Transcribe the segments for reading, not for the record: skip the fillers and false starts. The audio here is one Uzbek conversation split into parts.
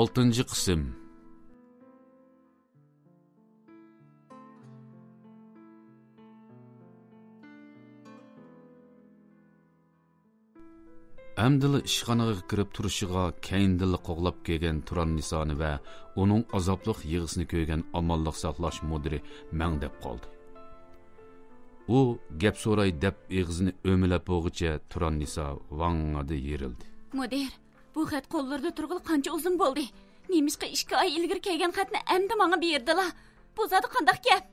6. qism. Әмділі ішxanaga kirib turishig'a keyindili qo'g'lab kelgan Turan Nisoni va uning azobliq yig'isini ko'rgan amonliq saqlash mudiri mangdab qoldi. U gap so'ray deb ig'zini o'milab bo'g'icha Turan Niso vang'adi yerildi. Mudir, bu xat qo'llarda turg'il qancha uzun bo'ldi? Nemishqa 2 oy ilgari kelgan xatni endi menga berdilar. Bu zodi qanday gap?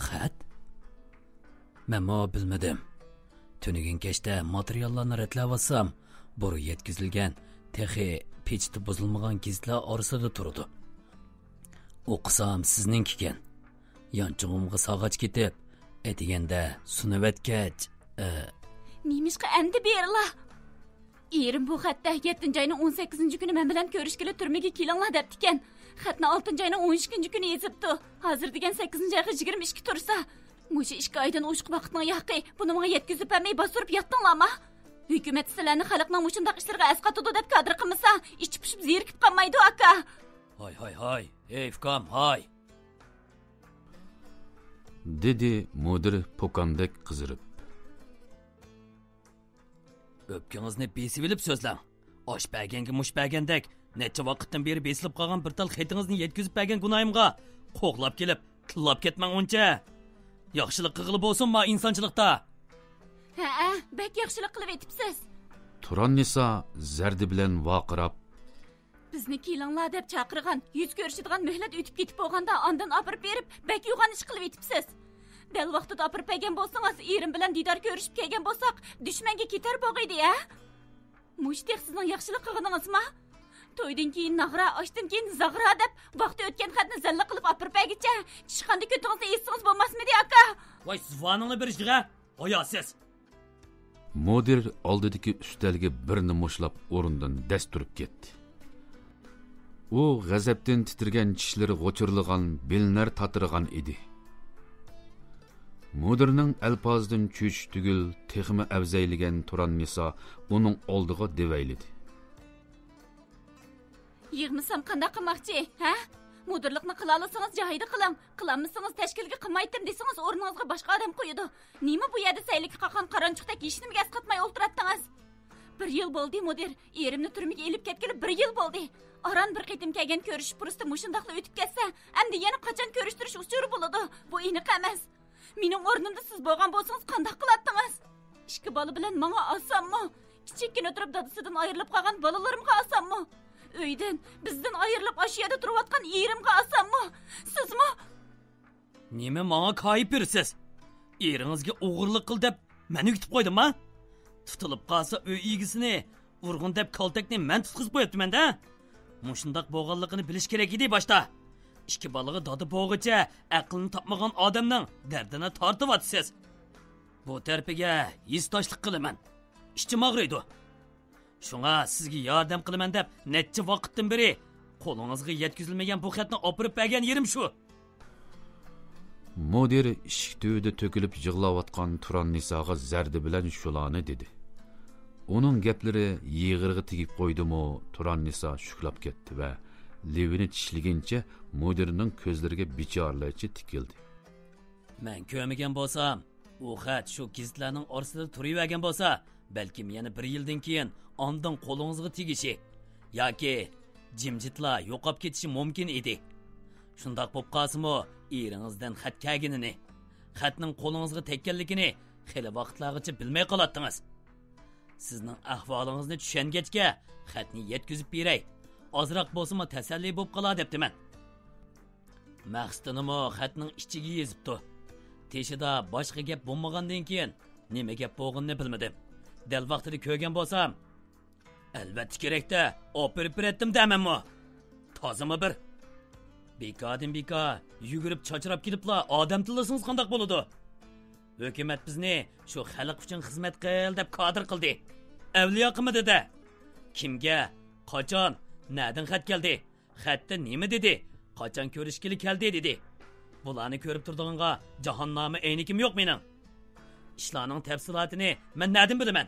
Xat? Men bilmadim. Tünügün keçte materiallarını retləvatsam, boru yetkizilgen, texi peçti bozulmagan gizli arasında turdu. Oqsam sizninkiken, yançığımga sağaç ketip, edigende sunuvətkeç, Nemishqa endi berila. Erim bu xatda 7 ayının 18 günü men bilan ko'rishgili turmaga kelinglar debdikan. Xatni 6 ayının 12 günü yezibdi. Hozir degan 8 ayga 22 tursa, Muşu 2 aydan oşuq vaqtning yaqi, buni menga yetkizib bermay bostirib yatdinglarmi? Hukumat sizlarni xalqning mushundaq ishlarga asqatudi deb qadr qilmasa, ichib-pishib zerikib qolmaydi aka. Hay, ey fikam, hay. Dedi mudir pokandek qizirib. Öpkünüzni besib bilib so'zlang. Osh berganga mush bergandek, necha vaqtdan beri besilib qolgan bir tal xatingizni yetkizib bergan gunoyimga qo'g'lab kelib, tillab ketmang uncha. Yaxshilik qilib bo'lsinmi insonchilikda? Ha, bek yaxshilik qilib etibsiz. Turan Niso zardi bilan vaqirab, bizni kelinglar deb chaqirgan, yuz ko'rishadigan muhlat o'tib ketib bo'lganda ondan opirib berib, bek uyg'onish qilib etibsiz. Dal vaqtida opirib kelgan bo'lsangiz, erim bilan didor ko'rishib kelgan bo'lsak, dushmanga ketar bo'g'iydi, ha? Mushtaq sizning yaxshilik qilganingizmi? To'ydan keyin nag'ra, oshdan keyin zag'ra deb vaqti o'tgan xatni zalla qilib opirib bergicha, chiqqanda ko'tingizni esingiz bo'lmasmidi aka? Voy, zuvoningni berishga, oyasiz. Mudir oldidagi ustalga birini mushlab o'rindan dast turib ketdi. U g'azabdan titirgan tishlari g'o'chirlagan, belnar tatirgan edi. Mudirning alpozidan cho'ch tugul texmi avzayligan Turan Niso uning oldiga devayladi. Yig'misam qanday qilmoqchi, ha? Mudirlikni qila olsangiz joyida qiling. Qilolmasangiz tashkilga qilmaydim desangiz o'rningizga boshqa odam qo'yadi. Nima bu yerda saylik qaqan qaranchiqda hech nimaga asqatmay o'ltiratdingiz? 1 yil bo'ldi mudir, erimni turmaga elib ketgili 1 yil bo'ldi. Aran bir qitim kelgan ko'rish fursati mushundaqla o'tib ketsa, endi yana qachon ko'rishtirish uchuri bo'ladi? Bu aniq emas. Mening o'rnimda siz bo'lgan bo'lsangiz qanday qilardingiz? 2 bola bilan menga olsammi? Kichikkin o'tirib dadasidan ayrilib qolgan bolalarimga olsammi? Uydan, bizdan ayrilib ashiyada turayotgan erimga olsammi? Sizmi? Nima menga qayib bersiz? Eringizga o'g'irlik qil deb meni yutib qo'ydimmi? Tutilib qolsa uy egisini urg'un deb kaltakni men tutqizib qo'yibman-da. Mushundaq bo'lganligini bilish kerak edi boshda. 2 bolaga dodi bo'g'icha aqlini topmagan odamning dardini tortyapsiz. Bu tarpiga yiztoshlik qilaman. Ishchim og'riydi. Shunga sizga yordam qilaman deb necha vaqtdan beri qo'lingizga yetkazilmagan bu xatni opirib bergan yerim shu. Mudir ishik tuvida to'kilib yig'layotgan Turan Nisoga zardi bilan shulani dedi. Uning gaplari yig'irga tegib qo'ydimi, Turan Niso shuklab ketdi va levini tishlagancha mudirning ko'zlariga bechorlarcha tikildi. Men ko'rmagan bo'lsam, u xat shu gizlarning orasida turavergan bo'lsa, balkim yana 1 yildan keyin ondan qo'lingizga tegishi yoki jimjitla yo'qolib ketishi mumkin edi. Shundoq bo'lib qolsa-mu, eringizdan xat kelganini, xatning qo'lingizga tekkanligini xili vaqtlargacha bilmay qoladingiz. Sizning ahvolingizni tushungachga xatni yetkazib beray. Ozroq bo'lsa-mu tasalli bo'lib qolar debdiman. Maqsadini xatning ichiga yezibdi. Teshida boshqa gap bo'lmagandan keyin nima gap bo'lganini bilmadim. Dal vaqtida ko'rgan bo'lsam, albatta kerakda opirib beretdim demanmi? Tozimi bir. Beka yugurib chachrab kelibla odam tillasangiz qanday bo'ladi? Hukumat bizni shu xalq uchun xizmat qil deb qadr qildi. Avliyo qilmadi-da. Kimga, qachon, nereden xat keldi? Xatda nima dedi? Qachon ko'rishgili keldi dedi. Bularni ko'rib turdig'inga jahannami aynikim yo'q mening. İşlarning tafsilotini men nereden bilaman?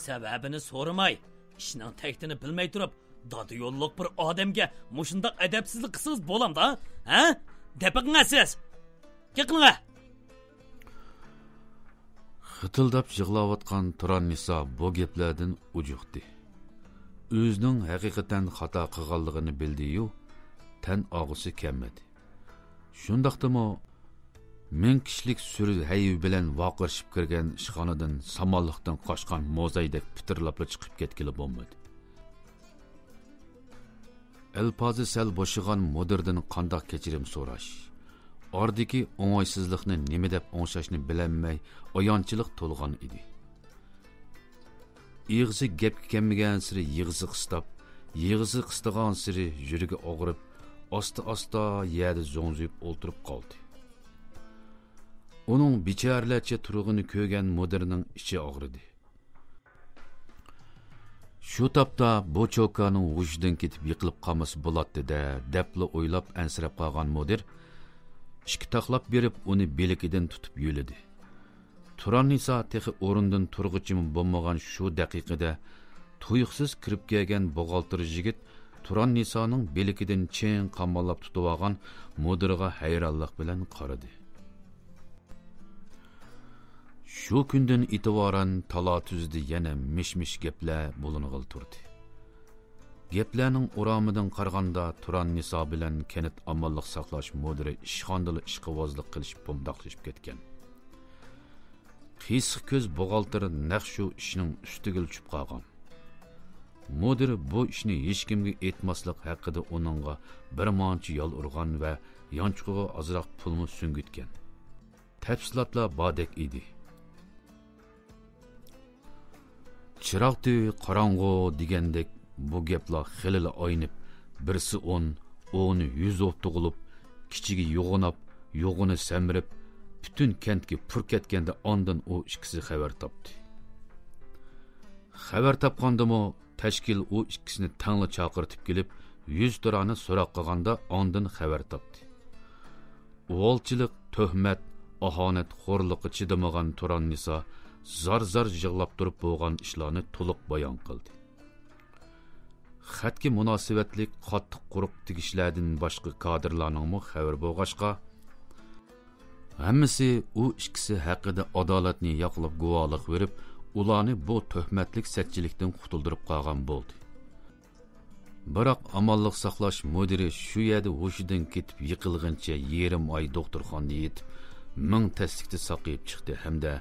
Sababini so'ramay, ishning taktini bilmay turib dada yo'lliq bir odamga mushundoq adabsizlik qilsangiz bo'lamda, ha? Depiqinga siz. Keqinga. Xitildab yig'layotgan Turan Nisa bu gaplardan ujuqdi. O'zining haqiqatan xato qilganligini bildi-yu, tan og'isi kelmadi. Shundaqdimi ming kishilik sürü hayvi bilan vaqirishib kirgan ishxonadan samonliqdan qochgan mo'zaydek pitirlab chiqib ketgili bo'lmadi. Alpozi sal bo'shigan mudirdan qandoq kechirim so'rash, ordiki o'ng'aysizlikni nima deb o'ngshashni bilolmay oyonchilik to'lgan edi. Yig'isi gapga kelmagan siri yig'isi qistagan siri yuragi og'rib, asta yerda zo'ngziyib o'ltirib qoldi. Onun bicharalarcha turg'ini ko'rgan mudirning ichi og'ridi. Shu topda bu cho'kaning vujdan ketib yiqilib qolmasi bo'ladi-da, debla o'ylab ansirab qolgan mudir ishki taqlab berib uni belikidan tutib yo'lidi. Turan Nisa texi o'rindan turg'ichimi bo'lmagan shu daqiqada tuyuqsiz kirib kelgan buxgalter yigit Turan Nisoning belikidan chin qamollab tutib olgan mudirga hayronlik bilan qaradi. Şu günden itibaran tala tüzdi yana mişmiş gepler bulunğıl turdi. Geplerinin uramıdan qarganda Turan Nisa bilan kenit amallık saqlash mudiri ishxondalı ishqivozlik qilishib bomdaqlashib ketgan. Qiysiq ko'z buxgalter naq shu ishning ustiga tushib qolgan. Mudir bu ishni hech kimga aytmaslik haqida uningga bir monchi yol urgan va yonchuqiga ozroq pulni sungitgan. Tafsilotlar bodek edi. Çıraqdı qaranğı degandek bu gaplar xilili oynib, birisi 10, o'ni 100 o'tdi qilib, kichigi yo'g'ini samirib, bütün kentga pur ketganda ondan o ikkisi xabar topdi. Xabar topgandimi, tashkil o ikkisini tangli chaqirtib kelib, 100 turani so'roq qilganda ondan xabar topdi. O'g'ilchilik, tuhmat, ahonat, xo'rliqqa chidamagan Turan Nisa zar yig'lab turib bo'lgan ishlarni to'liq bayon qildi. Xatga munosabatlik qattiq quruq tegishlardan boshqa kadrlarning xabar bo'lg'achqa, hammasi u ikkisi haqida adolatni yoqlab guvohlik berib, ularni bu tuhmatlik satchilikdan qutuldirib qolgan bo'ldi. Biroq amallik saqlash mudiri shu yerda hushidan ketib yiqilgancha yarim oy doktorxonada yetib, ming taslikda saqayib chiqdi hamda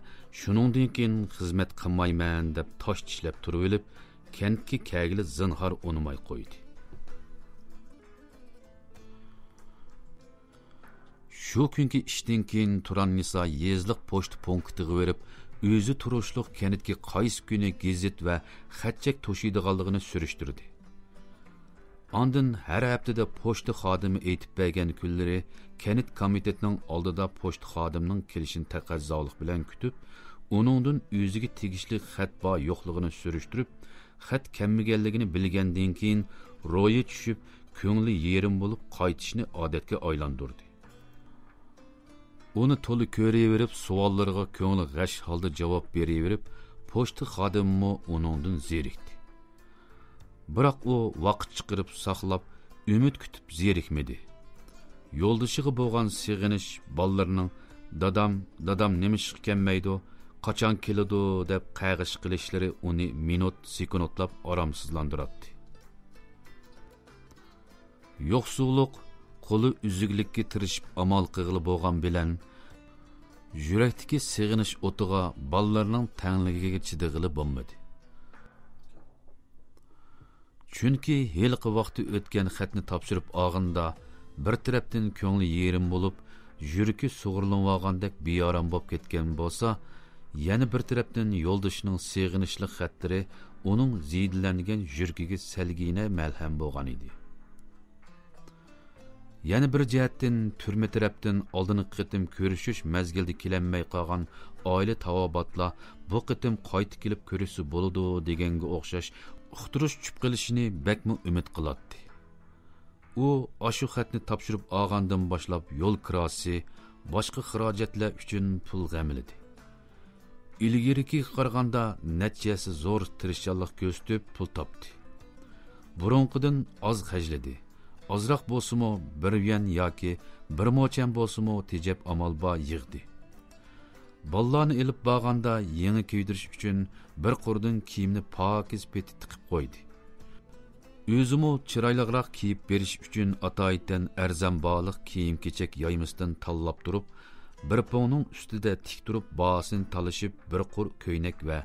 shuningdan keyin xizmat qilmayman deb tosh tishlab turib olib, kentga kagili zinhor unmay qo'ydi. Shu kunki ishdan keyin Turan Nisa yezliq pochta punktiga berib, o'zi turishliq kentga qaysi kuni gazet va xatchak to'shiydiganligini surishtirdi. Ondan har haftada pochta xodimi aytib bergan kunlari Kenit komitetining oldida pochta xodimining kelishini taqozolik bilan kutib, uningdan o'ziga tegishli xat bor yo'qligini surishtirib, xat kammiganligini bilgandan keyin ro'yi tushib, ko'ngli yerim bo'lib qaytishni odatga aylantirdi. Uni to'li ko'raverib, savollarga ko'ngli g'ash holda javob beraverib, pochta xodimi uningdan zerikdi. Biroq u vaqt chiqarib saqlab, umid kutib zerikmedi. Yo'ldoshiga bo'lgan sig'inish bolalarning dadam nima ish kelmaydi, qachon keladi deb qayg'ish qilishlari uni minut sekundlab oromsizlantiradi. Yo'qsullik qo'li uzuglikka tirishib amal qilg'ili bo'lgan bilan yurakdagi sig'inish o'tiga bolalarning tangligiga chidig'ili bo'lmadi. Chunki heliqi vaqti o'tgan xatni topshirib olganda bir tarafdan ko'ngli yerim bo'lib, yuragi sug'urlanvagandek beorom bo'lib ketgan bo'lsa, yana bir tarafdan yo'ldoshining sig'inishli xatlari uning ziydilangan yuragiga salgina malham bo'lgan edi. Yana bir jihatdan turma tarafdan oldingi qitim ko'rishish mazgilda kelanmay qolgan oila tavobatlar bu qitim qaytib kelib ko'risi bo'ladi deganga o'xshash uqtirish tushib qilishini bakmi umid qiladi. U ashu xatni topshirib olgandan boshlab yo'l kirasi, boshqa xarajatlar uchun pul g'amiladi. ilgiriki qaraganda natijasi zo'r tirishchanlik ko'rsatib pul topdi. Burunqidan oz xajladi. Ozroq bo'lsa-mu 1 yuan yoki 1 mo'chan bo'lsa-mu tejab amalba yig'di. Ballarni ilib borganda yangi kiydirish uchun bir qurdan kiyimni pokiz peti tiqib qo'ydi. O'zimi chiroyliroq kiyib berish uchun atoyitdan arzon baliq kiyim-kechak yoymisdan tanlab turib, bir po'ngning ustida tik turib bosin talishib bir qur ko'ynak va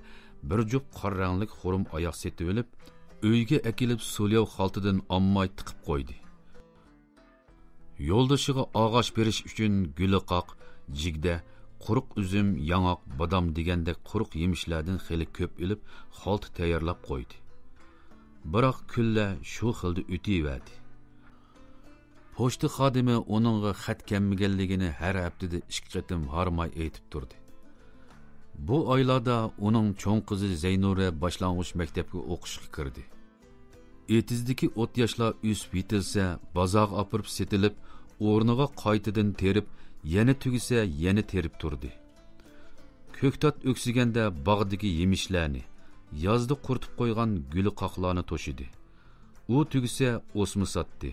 bir jup qora ranglik xurum oyoq setib olib, uyga akilib so'lyav xaltidan ammay tiqib qo'ydi. Yo'ldoshiga og'ash berish uchun guliqoq, jigda, quruq uzum, yangoq, badam degandek quruq yemishlardan xili ko'p ilib, xalt tayyorlab qo'ydi. Biroq kunlar shu xilda o'tayverdi. Pochta xodimi uningga xat kelmaganligini har haftada 2 qatim harmay aytib turdi. Bu oylarda uning cho'ng qizi Zaynura boshlang'ich maktabga o'qishga kirdi. Etizdagi 30 yoshlar o'sib yetilsa, bozorga opirib setilib, o'rniga qaytadan terib, yana tugisa, yana terib turdi. Ko'ktat o'ksiganda bog'dagi yemishlarni, yozda qurtib qo'ygan guli qoqlarni to'shidi. U tugisa, o'sma sotdi.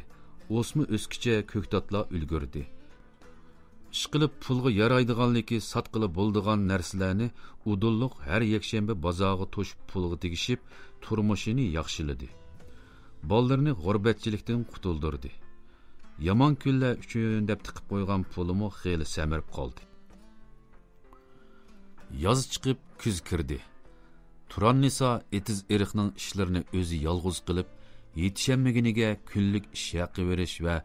O'sma o'skicha ko'ktatlar ulgurdi. Ishqilib pulga yaraydiganligi sotqili bo'ldigan narsalarni udulliq har yakshanba bozorga to'shib pulga tegishib, turmushini yaxshiladi. Bollarni g'urbatchilikdan qutuldirdi. Yomon kunlar uchun deb tiqib qo'ygan pulimi xeyli samirib qoldi. Yoz chiqib, kuz kirdi. Turannisa etiz eriqning ishlarini o'zi yolg'iz qilib, yetishamaganiga kunlik ish haqi berish va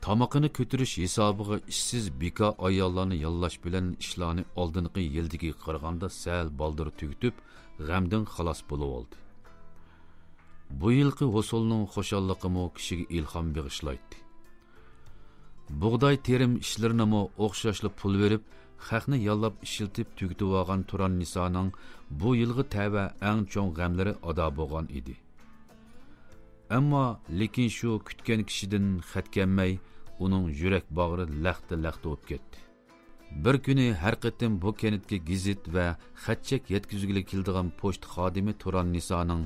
tamoqini ko'tirish hisobiga ishsiz beka ayollarni yollash bilan ishlarni oldingi yildagi qaraganda sal baldir tugitib, g'amdan xalos bo'lib oldi. Bu yilqi hosulning xo'shalligimi kishiga ilhom bag'ishlaydi. Bug'doy terim ishlarini o'xshashli pul berib, xalqni yollab ishiltib tugitib olgan Turannisaning bu yilgi tava eng cho'ng g'amlari ado bo'lgan edi. Ammo lekin shu kutgan kishidan xat kelmay, uning yurak bag'ri laxta o'tib ketdi. Bir kuni har qatim bu kenetga gazet va xatchak yetkazgilik keldigan pochta xodimi Turannisaning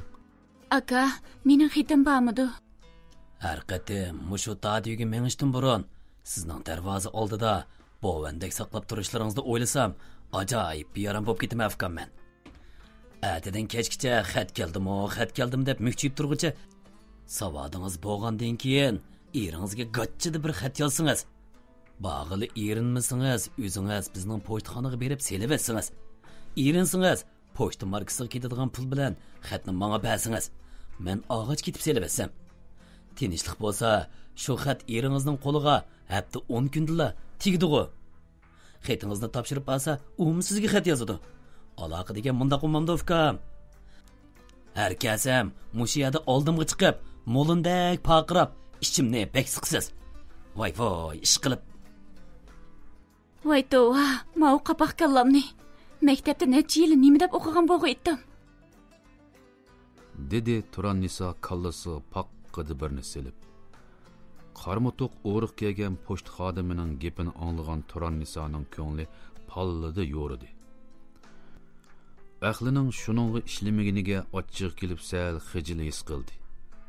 Aka, mening xitim bormidi? Har qatim mushu tadiga menishdan burun sizning darvoza oldida bovandek saqlab turishlaringizni o'ylasam, ajoyib beyaram bo'lib ketaman afkanman. Atadan kechgacha xat keldim deb mukchib turguncha savodingiz bo'lgandan keyin eringizga g'achchida bir xat yozsangiz, bag'ili erinmisingiz, o'zingiz bizning pochtaxonaga berib selaversangiz, erinsingiz, pochta markasiga ketadigan pul bilan xatni menga bersangiz, men og'ach ketib selaversam, tinchlik bo'lsa, shu xat eringizning qo'liga hafta 10 kundala tegdi-ku. Xatingizni topshirib olsa, u sizga xat yozadi. Aloqa degan mundaq umamda ukam. Herkesem muşiyada oldimga chiqib, mo'lindak paqirab, ichimni bek siqsiz. Voy, ish qilib. Voy tova, mau qapoq kallamni. Maktabda necha yil nima deb o'qigan bo'g'aydim. Dedi Turannisa kallasi paqqidi birni silib. Qarmutuq o'riq kelgan pochta xodimining gapini anglagan Turannisaning ko'ngli pallida yo'ridi. Aqlining shuningga ishlamaganiga ochiq kelib sal xijil his qildi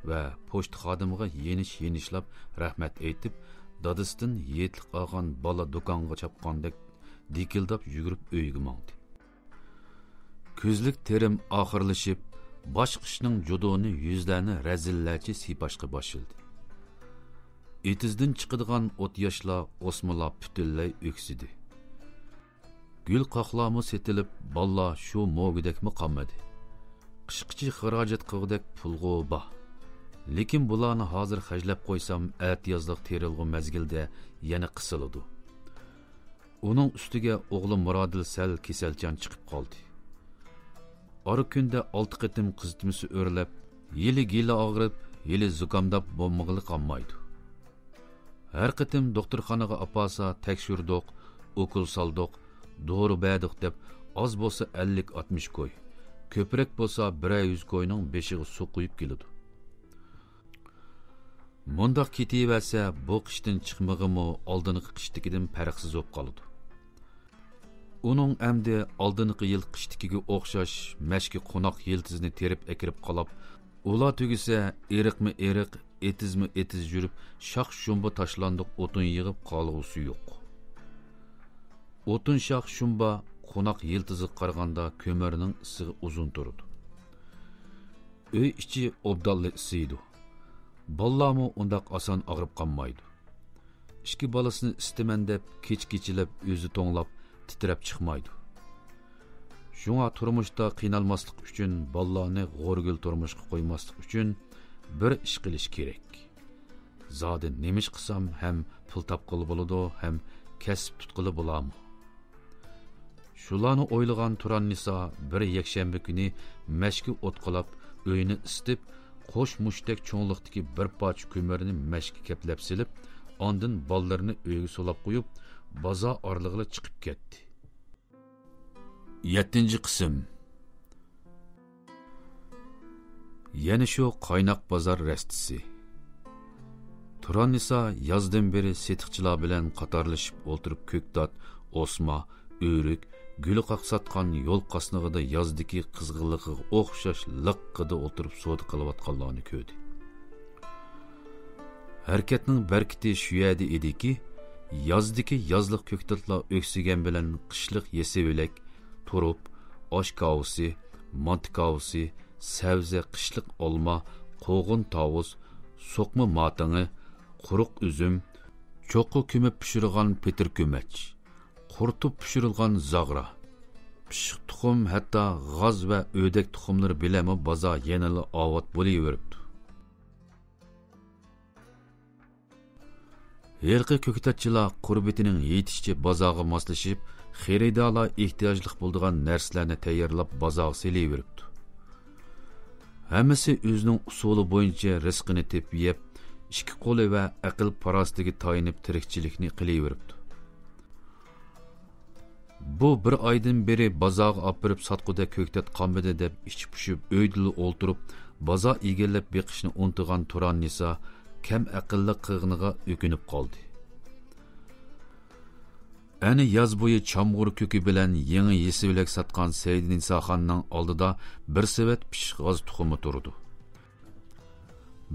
va pochta xodimiga yenishlab rahmat aytib, dadisidan yetliq olgan bola do'konga chopgandek dikildab yugurib uyga mangdi. Ko'zlik terim oxirlashib, bosh qishning judoni yuzlarni razillarcha siypashga boshildi. Etizdan chiqadigan 30 yoshlar o'smalar butunlay o'ksidi. Gül qoqlami setilib, balla shu mo'gidakmi qolmadi. Qishqichi xarajat qilgudek pulg'u ba. Lekin bularni hozir xajlab qo'ysam, atiyozliq terilg'u mezgilda yana qisiladi. Uning ustiga o'g'li Murodil sal kasalchan chiqib qoldi. Ora kunda 6 qatim qizitmisi o'rlab, yili gili og'rib, yili zukamdab bo'lmag'ili qolmaydi. Har qatim doktorxonaga apasa tekshirdik, ukol saldik, doğru bədiq deb az bolsa 50-60 koy, köprək bolsa 100 koyning beshiga suv quyib keladi. Mundaq ketiversə bu qishdan chiqmag'imi oldingi qishdagidan farqsiz bo'lib qoladi. Uning əmdi aldınqı yıl qishtikiga o'xshash mashki qo'noq yiltizni terib ekirib qolib, ular tugisa eriqmi eriq, etizmi etiz yurib, shox shumba tashlandiq o'tin yig'ib qolg'usi yo'q. O'tin shox shumba qo'noq yiltizi qaraganda ko'mirning isig'i uzun turadi. Uy ichi obdalli isiydi. Ballarmi undaq oson og'rib qolmaydi. İki balasını istemen deb keç-keçilab o'zi to'nglab titrab chiqmaydi. Shunga turmushda qiynalmaslik uchun, ballarni g'o'rgul turmushga qo'ymaslik uchun bir ish qilish kerak. Zodi nemish qilsam ham pul topqili bo'ladi, ham kasb tutqili bo'larmi? Shularni o'ylagan Turan Nisa bir yakshanba kuni mashki o'tqilab, uyini isitib, qo'sh mushtak cho'nliqdagi bir parcha ko'mirni mashki keplab silib, ondan ballarını uyga solab qo'yib, bozor orlig'iga chiqib ketdi. 7-qism. Yana shu qaynoq bozor rastisi. Turan Nisa yozdan beri setiqchilar bilan qatorlashib o'tirib ko'kdot, osma, o'rik, gul qaqsatgan yo'l qasnig'ida yozdagi qizg'inligiga o'xshash liqqida o'tirib savdo qilayotganlarni ko'rdi. Hareketning barkiti shu yerda ediki, yozdagi yozliq ko'ktatlar o'ksigan bilan qishliq yesevilak, turib, osh kavsi, mant kavsi, sabzi, qishliq olma, qo'g'in tovus, so'qma matangi, quruq uzum, cho'qi ko'mib pishirgan petir ko'mach, qurtib pishirilgan zag'ra, pishiq tuxum, hatto g'oz va o'dak tuxumlari bilan bozor yanada ovot bo'laveribdi. Herqi ko'ktatchilar qurbetining yetishchi bozorga moslashib, xaridorlar ehtiyojli bo'lgan narsalarni tayyorlab bozorga selaveribdi. Hammasi o'zining usuli bo'yicha rizqini tepib yeb, ikki qo'li va aql parostiga tayinib tirikchilikni qilaveribdi. Bu bir oydan beri bozorga opirib sotquda ko'ktat qolmadi deb ichib pushib o'ydili o'ltirib, bozor egallab beqishni unutgan Turan Nisa kam aqlli qig'iniga o'kinib qoldi. Ani yoz bo'yi chamg'ur ko'ki bilan yangi yesivlak sotgan Said Nisoxonning oldida bir savat pishiq g'oz tuxumi turdi.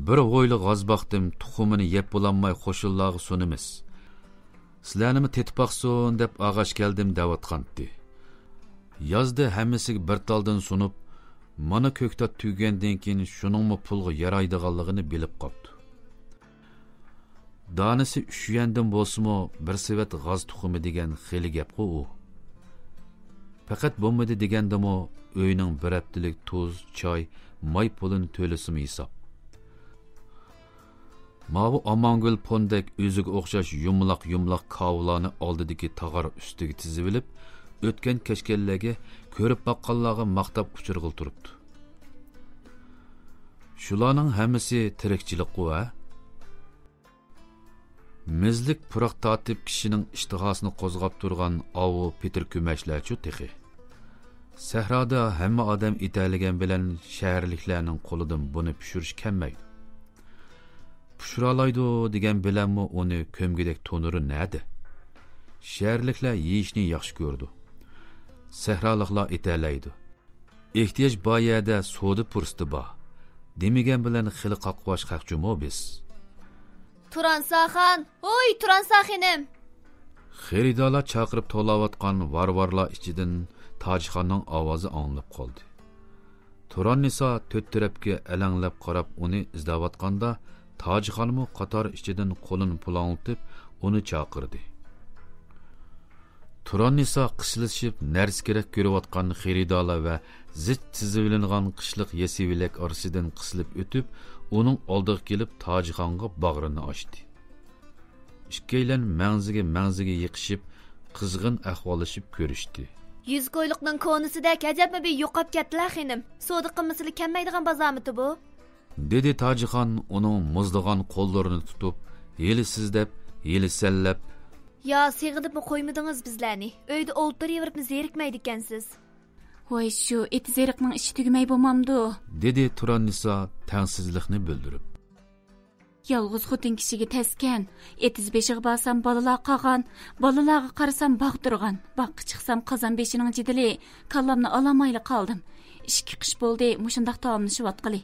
Bir o'yli g'oz baxtim, tuxumini yeb bo'lolmay qo'shillarga sunimiz. Sizlarni tetpaqson deb og'ash keldim davatqanti. Yozda hammasiga bir taldan sunib, mana ko'ktat tugandan keyin shuningmi pulga yaraydiganligini bilib qopdi. Danisi üşüyendim bolsumu bir sevet gaz tuxumi degan xeli gapqi u. Faqat bo'lmadi degandimi uyning bir haftalik tuz, choy, may pulini to'lasimi hisob. Mavi Amangul pondek o'ziga o'xshash yumloq kavlarni oldidagi tag'ar ustiga tizib olib, o'tgan kechganlarga ko'rib baqqanlarga maqtab uchirg'il turibdi. Shularning hammasi tirikchilik qova. Mizlik puroq tatib kishining ishtihosini qo'zg'ab turgan ovu Petir ko'mashlarchu texi. Sahroda hamma odam italigan bilan shaharliklarning qo'lidan buni pishirish kelmaydi. Pishiralaydi degan bilanmi uni ko'mgidek to'nuri nadi? Shaharliklar yeyishni yaxshi ko'rdi. Sahroliklar italaydi. Ehtiyoj boyada so'di pursti bor. Demigan bilan xili qaqvash qaqchumo biz. Turan Saxan, oy Turan Saxinim. Xaridorlar chaqirib to'layotgan varvarlar ichidan Tojixonning ovozi anglab qoldi. Turan Nisa to'rt tarafga alanglab qarab uni izlayotganda, Tojixonmi qator ichidan qo'lini pulanglatib uni chaqirdi. Turan Nisa qisilishib narsa kerak ko'rayotgan xaridorlar va zich tizivilingan qishliq yesivilak orasidan qisilib o'tib, uning oldiga kelib Tojixonga bag'rini ochdi. Ikkilan mangziga yiqishib, qizg'in ahvollashib ko'rishdi. Yüz qo'yliqning ko'nisida ajabmi bir yo'qab ketdilar xinim. Savdo qilmaslik kelmaydigan bozormiti bu? Dedi Tojixon uning muzdigan qo'llarini tutib, "Yeli siz deb, yeli sallab." "Ya, sig'idibmi qo'ymadingiz bizlarni? Uyda o'ltiraveribmi zerikmaydi ekansiz?" Voy shu eti zeriqning ishi tugmay bo'lmamdi. Dedi Turan Nisa tangsizlikni bildirib. Yalğız xotin kişiga teskan. Etiz beshiga barsam balalar qolgan, balalarga qarasam bog' turgan. Boqqa chiqsam qozon beshining jidili, kallamni olamayli qoldim. 2 qish bo'ldi, mushundaq taomlashayotqili.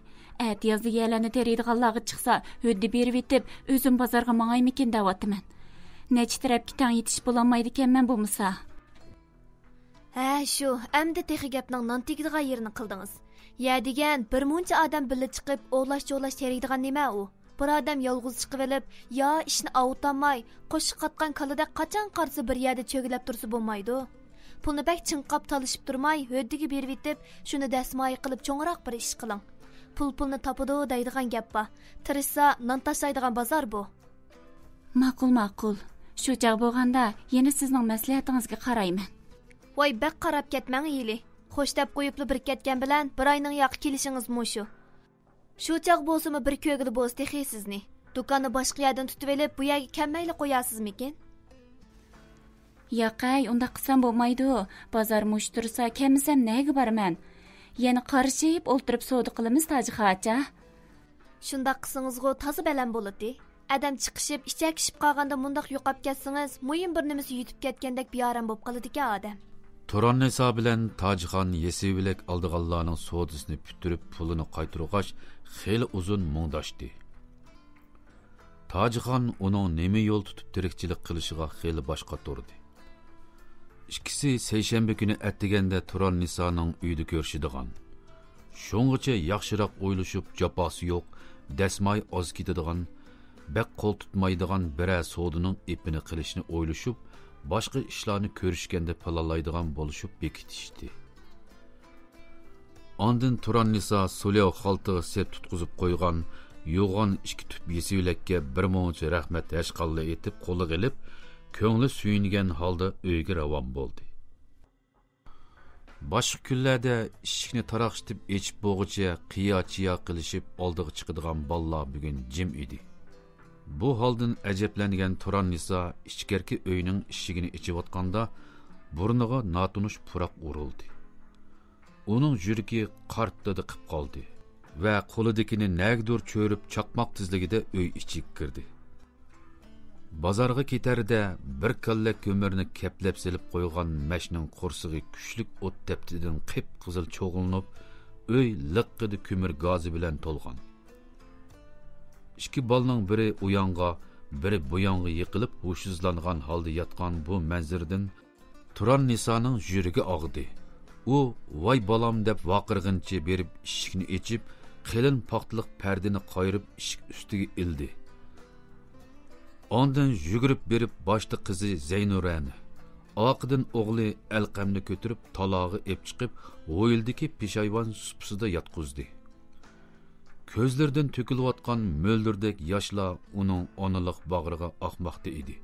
Ət yazdı yerlarni teriydiganlarga chiqsa, höddi berib etib, o'zim bozorga mangaymikin deyapman. Necha tarafga tang yetish bo'lolmaydi ekanman bo'lmasa. Ha, shu, endi texi gapning non tegadigan yerini qildingiz. Ya degan, bir muncha odam birga chiqib, o'lash-jo'lash teriydigan nima u? Bir odam yolg'iz chiqib olib, yo ishni avutolmay, qo'shiq qatgan kalida qachon qarsa bir yerda cho'gilab tursa bo'lmaydi. Pulni bak chinqab talishib turmay, höddiga berib etib, shuni dasmoy qilib cho'ngroq bir ish qiling. Pulni topadi deydigan gap bor. Tirishsa, non tashlaydigan bozor bu. Ma'qul. Shu chaq bo'lganda, yana sizning maslahatingizga qarayman. Voy, bak qarab ketmang yili. Xo'sh deb qo'yibli bir ketgan bilan bir oyning yoq kelishingiz mushu. Shu chaq bo'lsa-mi bir ko'gili bo'lsa texi sizni. Do'konni boshqa yerdan tutib olib, bu yerga kelmayli qo'yasizmikin? Yo'qay, unda qilsam bo'lmaydi. Bozor mush tursa, kemisam nega boraman? Yana qarshib o'ltirib savdo qilamiz tajixacha. Shundaq qilsangizg'u toza balan bo'ladi. Adam chiqishib, ichakishib qolganda mundaq yo'qab ketsangiz, muhim bir nimasi yutib ketgandek beoram bo'lib qoladi-ku odam. Turan Nisa bilan Tojixon yesivilek aldıganlarning sodisini puturib pulini qaytargach, xeyli uzun mungdashdi. Tojixon uning nima yo'l tutib tirikchilik qilishiga xeyli boshqa turdi. İkisi seyshanba kuni atdiganda Turan Nisaning uyida ko'rishadigan. Shungacha yaxshiroq o'ylashib, jafosi yo'q, dasmay oz ketadigan, bak qo'l tutmaydigan bira sodining ipini qilishni o'ylashib, boshqa ishlarni ko'rishganda planlaydigan bo'lishib bekitishdi. Ondan Turan Nisa Sulyo xaltiga sep tutqizib qo'ygan yo'g'on 2 tüp yesivilakka bir muncha rahmat tashqalla etib qo'li qilib, ko'ngli suyungan holda uyga ravon bo'ldi. Boshqa kunlarda eshikni taraqshitib echib bo'g'icha qiyochiya qilishib oldiga chiqadigan bolalar bugun jim edi. Bu holdan ajablangan Turan Nisa ichkarki uyning eshigini ichayotganda burniga notunish puroq urildi. Uning yuragi qartdidi qib qoldi va qo'lidagini nagdur cho'rib chaqmoq tezligida uy ichiga kirdi. Bozorga ketarda bir kalla ko'mirni keplab silib qo'ygan mashning qursig'i kuchlik o't teptidan qip-qizil cho'g'ilib, uy liqqidi ko'mir gazi bilan to'lgan. 2 bolaning biri u yonga, biri bu yonga yiqilib hushsizlangan holda yotgan bu manzardan Turan Nisaning yuragi og'di. U voy balam deb vaqirg'incha berib eshikni ochib, qilin paxtliq pardani qoyirib eshik ustiga ildi. Ondan yugurib berib boshda qizi Zaynurani, oqidan o'g'li Alqamni ko'tirib talog'i ep chiqib, o'yildiki peshayvon supsida yotqizdi. Ko'zlaridan to'kilayotgan mo'ldirdek yoshlar uning onaliq bag'riga oqmoqda edi.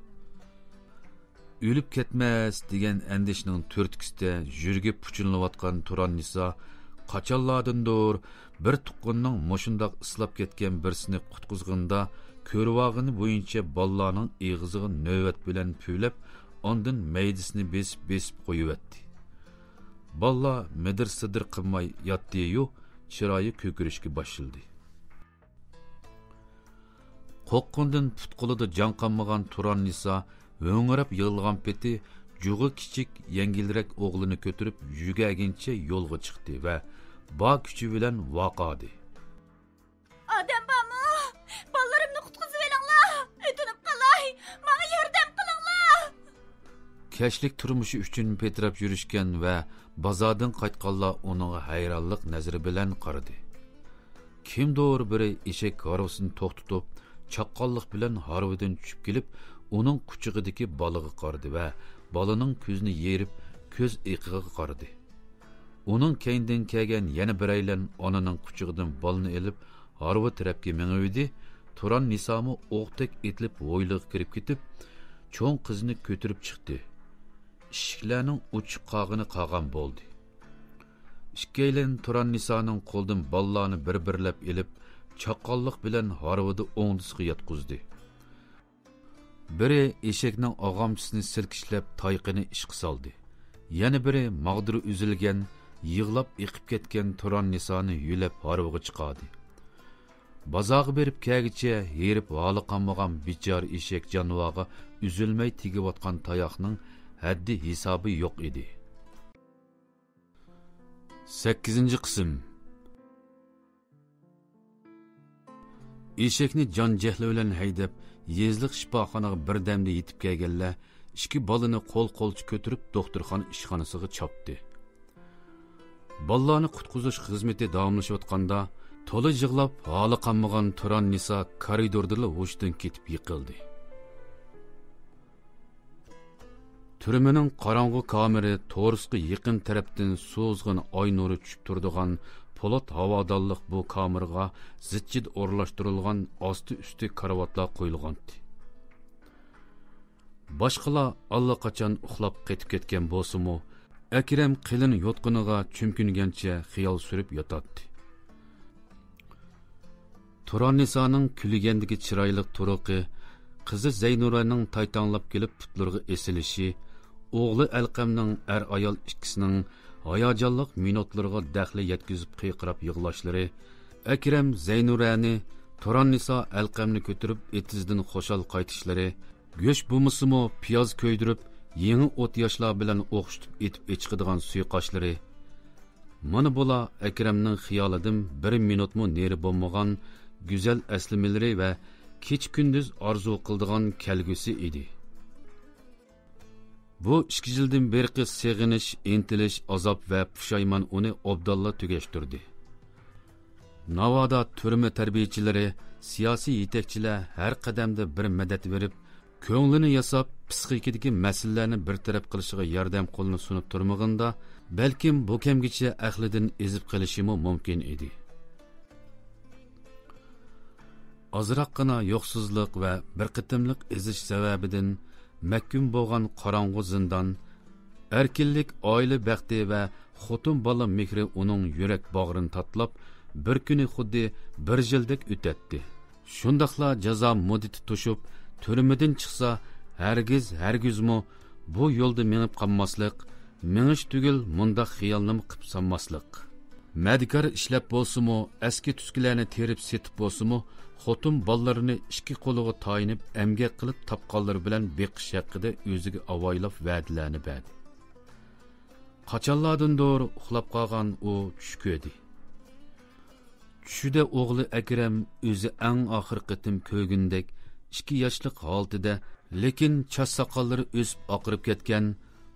O'lib ketmas degan andishning to'rtkisida yurgi puchunlayotgan Turan Nisa qachonlardandir bir tuqqunning mushundoq islab ketgan birsini qutqizganda ko'rvog'ini bo'yicha bolalarning eg'iziga navbat bilan po'ylab, ondan maydisini besib qo'yibdi. Bolalar midir-sidir qilmay yotdi-yu, chiroyi ko'kirishga boshildi. Qo'qqundan putqulida jon qolmagan Turan Nisa o'ngirab yig'ilgan peti jug'i kichik yengilroq o'g'lini ko'tarib yugagincha yo'lga chiqdi va ba kuchi bilan vaqadi. Odam bormi? Bolalarimni qutqizib olinglar. O'tinib qolay. Menga yordam qilinglar. Kashlik turmushi uchun petrab yurishgan va bozordan qaytganlar uning hayronlik nazari bilan qaradi. Kimdir biri eshak harvasini to'xtatib, chaqqonlik bilan harvadan tushib kelib, uning quchog'idagi bolaga qaradi va bolaning ko'zini yerib, ko'z iqiga qaradi. Uning keyindan kelgan yana biraylan onaning quchog'idan bolani elib, harva tarafga mengaydi. Turan Nisomi o'qtek etilib voyliga kirib ketib, cho'ng qizini ko'tarib chiqdi. Ishiklarning uch qog'ini qag'an bo'ldi. Ikkaylan Turan Nisoning qo'ldan bolalarni bir-birlab elib, chaqqonlik bilan harvada o'ngdisiga yotqizdi. Biri eshakning og'amchisini silkishlab tayqini ishqa soldi. Yana biri mag'diri uzilgan, yig'lab eqib ketgan Turan Nisoni yulab harvaga chiqadi. Bazağı berip kəgiçə yerip halı qanmağan bicar eşek canvağa üzülmey tigib atqan tayaqның həddi hesabı yoq idi. 8. qism. Eşekni can cəhli bilan haydab, yezliq shifoxonaga birdamda yetib kelganlar, ikki balani qo'l-qo'lchi ko'tirib doktorxona ishxonasiga chopdi. Ballarni qutqizish xizmati davomlashayotganda, to'la yig'lab, holi qanmagan Turan Nisa koridorda hushdan ketib yiqildi. Türmenin qarang'u kameri to'risga yaqin tarafdan so'zg'in oy nuri tushib turadigan po'lat havodonlik bu kamerga zicchid o'rlashtirilgan osti-usti karavotlar qo'yilgandi. Boshqalar allaqachon uxlab ketib ketgan bo'lsa-mu, Akram qilin yotqiniga chumkingancha xiyol surib yotadi. Turan Nisaning kulgandagi chiroyli turuqi, qizi Zaynuraning taytanlab kelib putlarga esilishi, o'g'li Alqamning ayol ikkisining hayajonli minutlarga daxli yetkazib qiyqirab yig'lashlari, Akram Zaynurani, Turan Nisa Alqamni ko'tirib etizdan xo'shal qaytishlari, go'sh bo'lmasimi piyoz ko'ydirib, yangi o't yoshlar bilan o'xshitib etib ichqidigan suyiqoshlari. Mana bular Akramning xiyolidan 1 minutmi neri bo'lmagan güzel əslimeleri ve keç gündüz arzu qıldıgan kelgüsü idi. Bu 2 yıldan beri sığınış, intilish, azap ve pushayman onu obdalla tügeştirdi. Navada türme terbiyecileri, siyasi yetekçiler her qadamda bir medet verip, ko'nglini yasab, psixikidagi masalalarni bir taraf qilishiga yordam qo'lini sunib turmaganda, balkim bu kemgicha aqlidan ezib qilishimi mumkin edi. Azraqına yo'qsizlik ve bir qitimliq ezish sababidan mahkum bo'lgan qorong'u zindan, erkinlik, oila baxti ve xotin bola mehri uning yurak bag'rini tatlab, bir kuni xuddi bir yildek o'tadi. Shundaqla jazo muddati to'shib, türmeden chiqsa, hargizmi bu yo'lda menib qolmaslik, menish tugul mundaq xiyolni qilib sanmaslik. Madikar ishlab bo'lsa-mu, eski tuskilarni terib setib bo'lsa-mu, xotin bolalarni ikki qo'liga tayinib emgak qilib tapqanlar bilan beqish haqida o'ziga avoylab va'dalarni berdi. Qachonlardandir uxlab qolgan u tush ko'rdi. Tushida o'g'li Akram o'zi eng oxir qitim ko'rgundek 2 yoshlik holatida, lekin chas soqollari o'sib oqirib ketgan,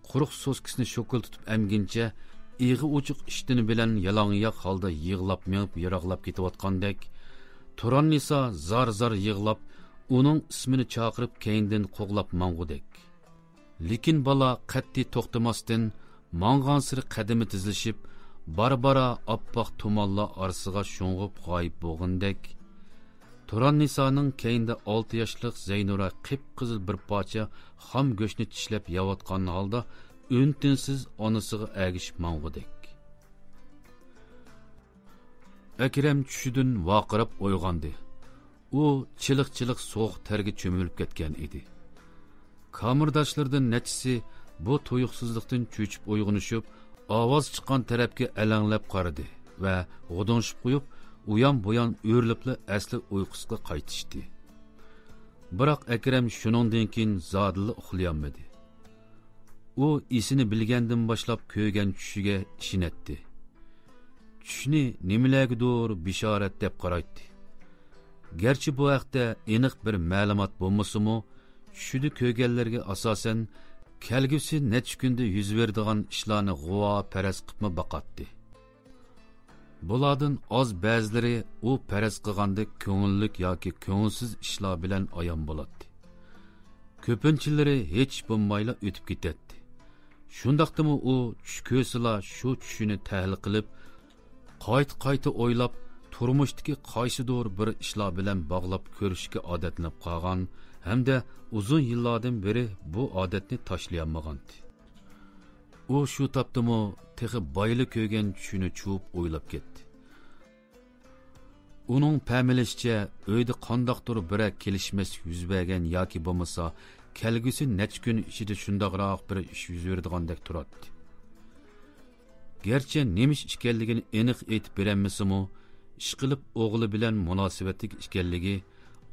quruq so'skisini shokil tutib emgincha, ig'i ochiq ishtini bilan yalang'oyoq holda yig'lab menib yiroqlab ketayotgandek, Turan Nisa zar yig'lab, uning ismini chaqirib keyindan qo'g'lab mang'udek. Lekin bola qat'iy to'xtamasdan mang'ansiri qadami tizilishib, bara oppoq tumonlar orasiga sho'ng'ib g'oyib bo'lgandek, Turan Nisaning keyinda 6 yoshlik Zaynura qip-qizil bir parcha xom go'shtni tishlab yeyotgan holda untinsiz onasiga agishib mang'udek. Akram tushidan vaqirab uyg'ondi. U chiliq so'q terga cho'milib ketgan edi. Kamirdoshlardan nechisi bu tuyuqsizlikdan cho'chib uyg'onishib, ovoz chiqqan tarafga alanglab qaradi va g'udonshib qo'yib, uyan-buyan o'rlibli asli uyqusiga qaytishdi. Biroq Akram shuningdan keyin zodilla uxlayolmadi. U esini bilgandan boshlab ko'rgan tushiga ishinatdi. Tushni nimalargadir bishorat deb qaraydi. Gerçi bu haqda aniq bir ma'lumot bo'lmasa-mu, tushida ko'rganlarga asosan kelgusi necha kunda yuz beradigan ishlarni g'uvo paraz qilib boqatdi. Bulardan oz ba'zilari u paraz qilganda ko'ngillik yoki ko'ngilsiz ishlar bilan ayon bo'ladi. Ko'pinchilari hech bo'lmayla o'tib ketadi. Shundaqdimi u tush ko'rsila shu tushini tahlil qilib, qayta o'ylab, turmushdagi qaysidir bir ishlar bilan bog'lab ko'rishga odatlanib qolgan hamda uzun yillardan beri bu odatni tashlay-olmagandi. U shu topdimi texi boyli ko'rgan tushini chuvib o'ylab ketdi. Uning pamilishicha uyda qandoqdir bir kelishmas yuz bergan yoki bo'lmasa, kelgusi necha kun ichida shundaqroq bir ish yuz berdigandek turadi. Gerçi nemish ekanligini aniq aytib berolmasa-mu, ishqilib o'g'li bilan munosabatlik ekanligi,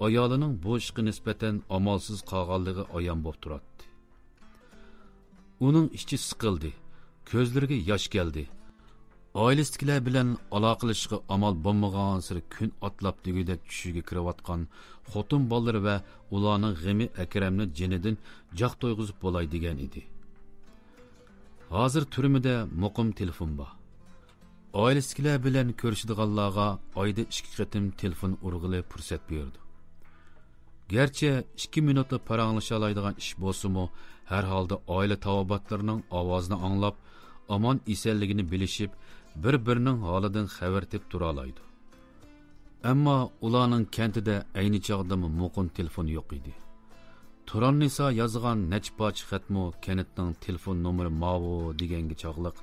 ayolining bu ishga nisbatan amalsiz qolganligi ayon bo'lib turadi. Uning ichi siqildi, ko'zlariga yosh keldi. Oilasidagilar bilan aloqalashishga amal bo'lmagan sir kun atlab degudek tushiga kirayotgan xotin bolalari va ularning g'imi Akramni jinidan joq to'yg'izib bo'lay degan edi. Hozir turmada muqim telefon bor. Oilasidagilar bilan ko'rishadiganlarga oyda 2 qatim telefon urg'ili fursat berdi. Gerçi 2 minutda paranglasha oladigan ish bo'lsa-mu, har holda oila tavobatlarining ovozini anglab, omon esenligini bilishib, bir-birining holidan xabar tep tura oladi. Ammo ularning kentida ayni chog'da muqim telefon yo'q edi. Turan Nisa yozgan nechpoch xatmo kentning telefon nomeri mavo deganga chog'liq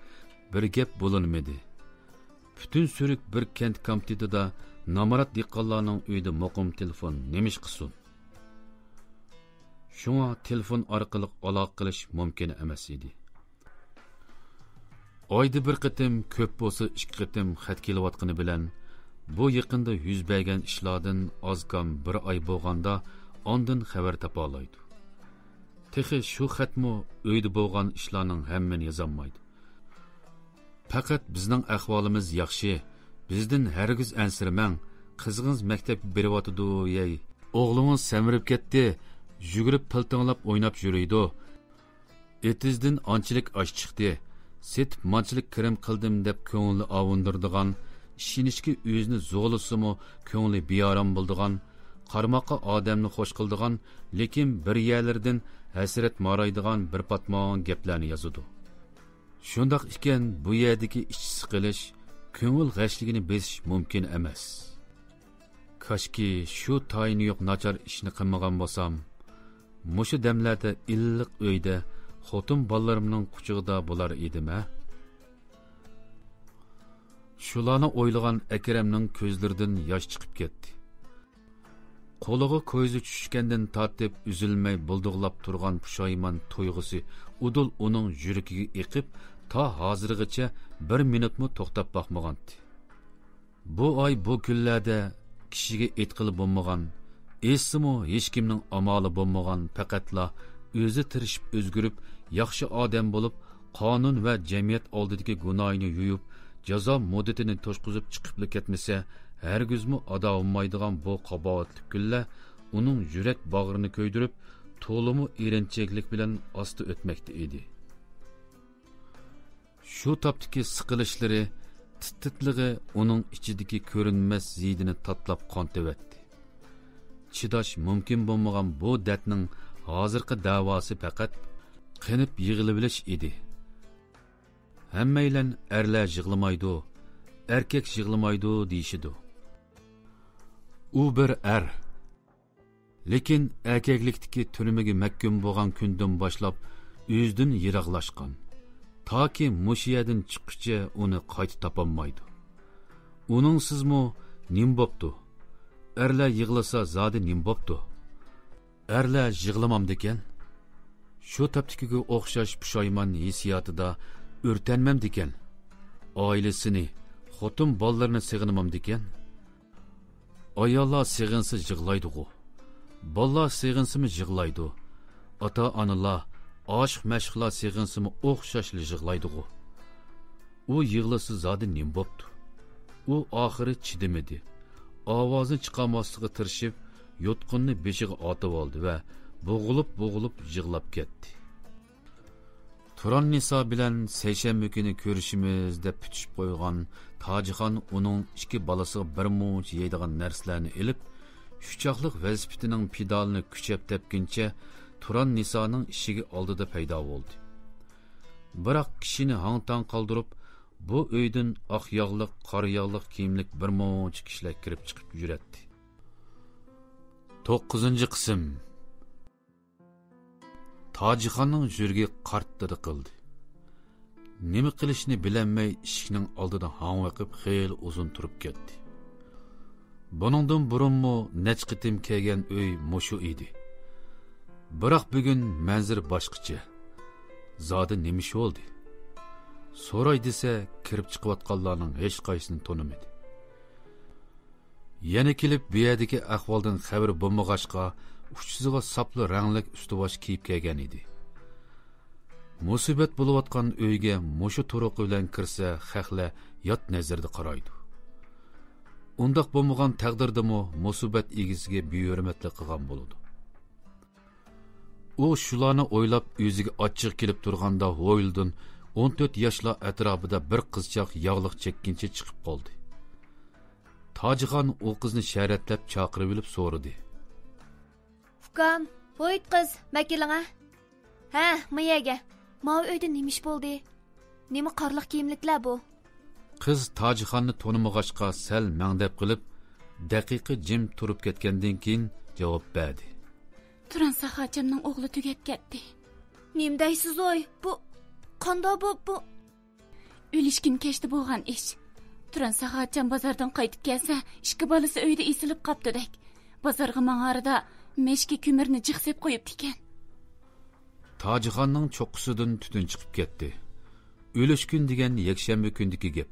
bir gap bo'linmadi. Bütün sürük bir kent komitetida namarat diqqonlarning uyida muqim telefon nemish qilsin. Shunga telefon orqali aloqa qilish mumkin emas edi. Oyda bir qatim, ko'p bo'lsa 2 qatim xat kelayotgani bilan bu yaqinda yuz bergan ishlardan ozkam bir oy bo'lganda ondan xabar topa oladi. Texi shu xatmo uyda bo'lgan ishlarning hammani yozolmaydi. Faqat bizning ahvolimiz yaxshi. Bizdan hargiz ansirmang. Qizgingiz maktabga beryotidi, yey. O'g'lingiz samirib ketdi. Yugurib piltinglab o'ynab yuriydi. Etizdan anchalik osh chiqdi. Setib manchilik kirim qildim deb ko'ngli avundirdigan, ishinishki o'zini zo'g'lisimi ko'ngli beorom bo'ldigan, qarmoqqa odamni xo'sh qildigan, lekin bir yerlardan hasrat maraydigan bir patmon gaplarni yozadi. Shundoq ekan, bu yerdagi ish siqilish, ko'ngil g'ashligini besish mumkin emas. Kashki shu tayini yo'q nachar ishni qilmagan bo'lsam, mushu damlarda illiq uyda xotin bolalarimning quchug'ida bo'lar edim-a. Shularni o'ylagan Akramning ko'zlaridan yosh chiqib ketdi. Qo'liga ko'zi tushgandan tortib üzülmay bulduqlab turgan pushaymon to'yg'usi udul uning yuragiga eqib, ta hozirgacha 1 minutmi to'xtab boqmagandi. Bu oy bu kunlarda kishiga etqili bo'lmagan, esimi hech kimning amali bo'lmagan, faqatla o'zi tirishib o'zgirib, yaxshi odam bo'lib, qonun va jamiyat oldidagi gunohini yuyib, jazo muddatini to'shqizib chiqib ketmasa, hargizmi ado olmaydigan bu qabohatli kunlar uning yurak bag'rini ko'ydirib, to'limi erinchaklik bilan osti o'tmoqda edi. Shu topdagi siqilishlari, tititlig'i uning ichidagi ko'rinmas zidini tatlab qontivetdi. Chidash mumkin bo'lmagan bu dardning hozirgi davosi faqat qinib yig'ilib bilish edi. Hammaylan erlar yig'lamaydi, erkak yig'lamaydi deyishidi. U bir er. Lekin erkaklikdagi turmaga mahkum bo'lgan kundan boshlab o'zidan yiroqlashgan. Toki mushiyadan chiqishcha uni qayta topolmaydi. Uning sizmi nim bo'pti? Erlar yig'lasa zodi nim bo'pti? Erlar yig'lamam degan. Shu taptikiga o'xshash pushaymon hissiyotida o'rtanmam degan. Oilasini, xotin bolalarini sig'inmam degan. Ayollar sig'insa yig'laydi-ku. Bolalar sig'insimi yig'laydi. Ota-onalar, oshiq-mashqlar sig'insimi o'xshashli yig'laydi-ku. U yig'lasa zodi nim bo'pti? U oxiri chidamadi. Ovozni chiqarmaslikka tirishib, yotqinni beshiga otib oldi va bo'g'ilib yig'lab ketdi. Turan Nisa bilan seshanba kuni ko'rishimiz deb pitishib qo'ygan Tojixon uning 2 balasiga bir muncha yeydigan narsalarni elib, shuchoqliq vazifatining pedalini kuchab tepguncha Turan Nisoning ishiga oldida paydo bo'ldi. Biroq kishini hang-tang qoldirib, bu uydan oq yog'liq, qora yog'liq kiyimlik bir muncha kishilar kirib chiqib yuradi. 9-qism. Tojixonning yuragi qarttidi qildi. Nima qilishni bilolmay eshikning oldida hangvaqib xeyli uzun turib ketdi. Buningdan burunmi nech qitim kelgan uy mushu edi. Biroq bugun manzir boshqacha. Zodi nima ish bo'ldi? So'ray desa, kirib chiqayotganlarning hech qaysini tanimadi. Yana kelib bu yerdagi ahvoldan xabar bo'lmag'achqa uchsiziga sapli ranglik ustibosh kiyib kelgan edi. Musibat bo'layotgan uyga mushu turuqi bilan kirsa, xalqlar yot nazarda qaraydi. Undaq bo'lmagan taqdirdami musibat egisiga buyurmatlik qilgan bo'ladi. U shularni o'ylab o'ziga ochiq kelib turganda Hoyldan 14 yoshli atrofida bir qizchaq yog'liq chekkinchi chiqib qoldi. Tajixon u qizni sharatlab chaqirib olib so'radi. Ukam, Hoyd qiz, makilinga. Ha, miyaga. Mavi uyda nima ish bo'ldi? Nima qorliq kiyimliklar bu? Qiz Tajixonni tanimag'achqa sal mangdab qilib, daqiqa jim turib ketgandan keyin javob berdi. Turan Saxochimning o'g'li tugab ketdi. Nim deysiz oy? Bu qanday bu? O'lishkin kechdi bo'lgan ish. Turan Saxochim bozordan qaytib kelsa, ikki bolasi uyda esilib qopdi-dek. Bozorga mang'arida meshki ko'mirni jiqsib qo'yibdi ekan. Tajixonning cho'qqisidan tutun chiqib ketdi. O'lish kun degan yakshanba kundagi gap.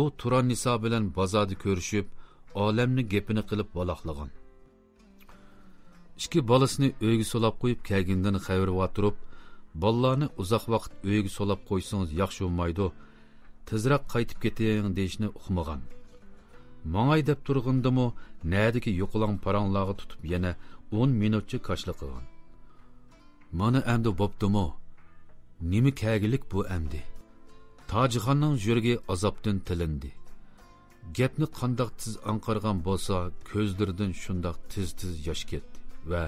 U Turan Niso bilan bozorda ko'rishib, olamni gapini qilib baloqlagan. Ikki bolasini uyga solab qo'yib kelgandan xabar o'tirib, bolalarni uzoq vaqt uyga solab qo'ysangiz yaxshi bo'lmaydi. Tezroq qaytib keting deyishni uqmagan. Mangay deb turgandimi, nadiki yo'qolan paranglarga tutib yana 10 minutcha qashliq qilgan. Mana endi bo'pdimi? Nima kagilik bu endi? Tajixonning yuragi azobdan tilindi. Gapni qandoq tiz anqargan bo'lsa, ko'zlaridan shundoq tiz yosh ketdi va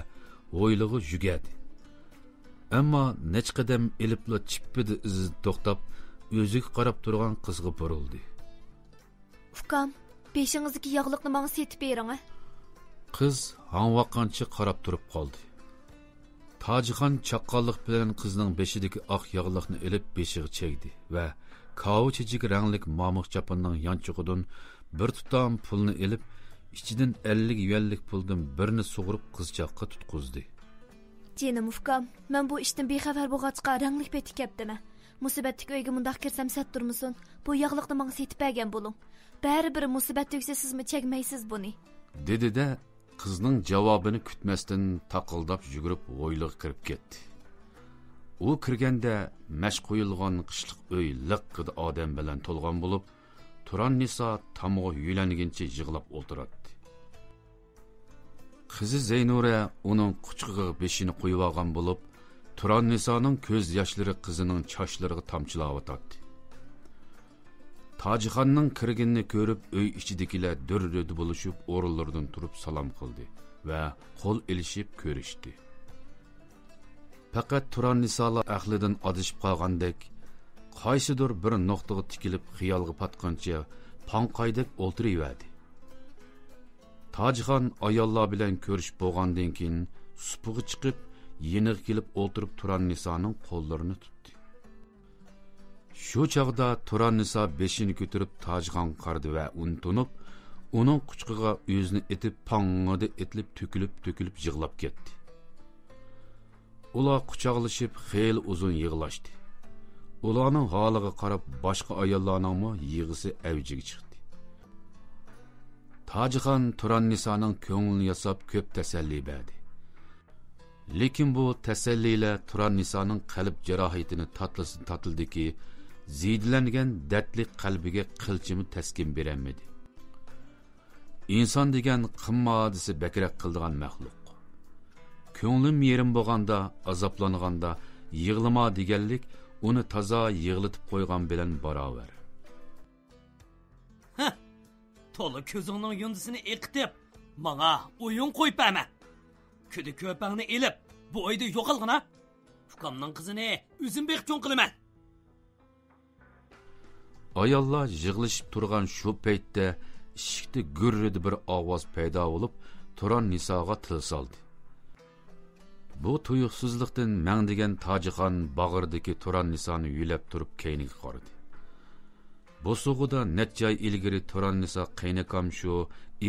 o'ylig'i yugadi. Ammo nech qadam elibla chippidi izi to'xtab, o'ziga qarab turgan qizga burildi. Ukam, beshingizdagi yog'liqni menga setib bering. Qiz hanvaqancha qarab turib qoldi. Tajixon chaqqonlik bilan qizning beshidagi oq yog'liqni ilib beshiga chegdi va kavuchijik ranglik mamuq chaponning yanchug'idan bir tutam pulni ilib, ichidan 50 yuanlik puldan birini sug'urib qizchaqqa tutqizdi. Jenim ukam, men bu ishdan bexabar bo'lg'achqa ranglik peti kepdimi? Musibatlik uyga mundaq kirsam sat turmusun. Bu yog'liqni menga setib bergan bo'ling. Bari bir musibat tugsa sizmi chekmaysiz buni? Dedi-de qizning javobini kutmasdan taqildab yugurib o'yliq kirib ketdi. U kirganda mash qo'yilgan qishliq uy liqqida odam bilan to'lgan bo'lib, Turan Niso tamog'i yulanguncha yig'lab o'tiradi. Qizi Zeynura uning quchqig'iga beshini qo'yib olgan bo'lib, Turan Nisoning ko'z yoshlari qizining sochlariga tomchilayotdi. Tajixonning kirganini ko'rib, uy ichidagilar durrudi bo'lishib, o'rinlaridan turib salom qildi va qo'l ilishib ko'rishdi. Faqat Turan Nisolar aqlidan adishib qolgandek, qaysidir bir nuqtaga tikilib xiyolga patqancha panqaydek o'tiraverdi. Tajixon ayollar bilan ko'rishib bo'lgandan keyin supug'i chiqib, yeniq kelib o'tirib Turan Nisoning qo'llarini tutdi. Shu chaqda Turan Niso beshini ko'tarib Tajixon qardi va untunib, uning quchqiga o'zini etib pang'ida etilib to'kilib yig'lab ketdi. Ular quchoqlashib xeyli uzun yig'lashdi. Ularning holiga qarab boshqa ayollarning yig'isi avjiga chiqdi. Tajixon Turan Nisoning ko'nglini yasab ko'p tasalli berdi. Lekin bu tasallilar Turan Nisoning qalb jarohatini tatildiki, ziydilangan dardli qalbiga qilchimi taskin berolmadi. Inson degan qimmadisi bakrak qildigan maxluq. Ko'nglim yerim bo'lganda, azoblanganda yig'lama deganlik uni toza yig'latib qo'ygan bilan barobar. To'la ko'zingning yundisini eqitib, menga o'yin qo'yib berma. Küdü köpeğini elip, bu oyda yo'qolg'ina. Ukamning qizini o'zim bekcho'n qilaman. Ayollar yig'ilishib turgan shu paytda eshikda gurridi bir ovoz paydo bo'lib, Turan Nisoga til soldi. Bu tuyuqsizlikdan mang degan Tajixon bag'ridagi Turan Nisoni yulab turib keyniga qaradi. Bu sug'uda netjoy ilgari Turan Niso qaynakam shu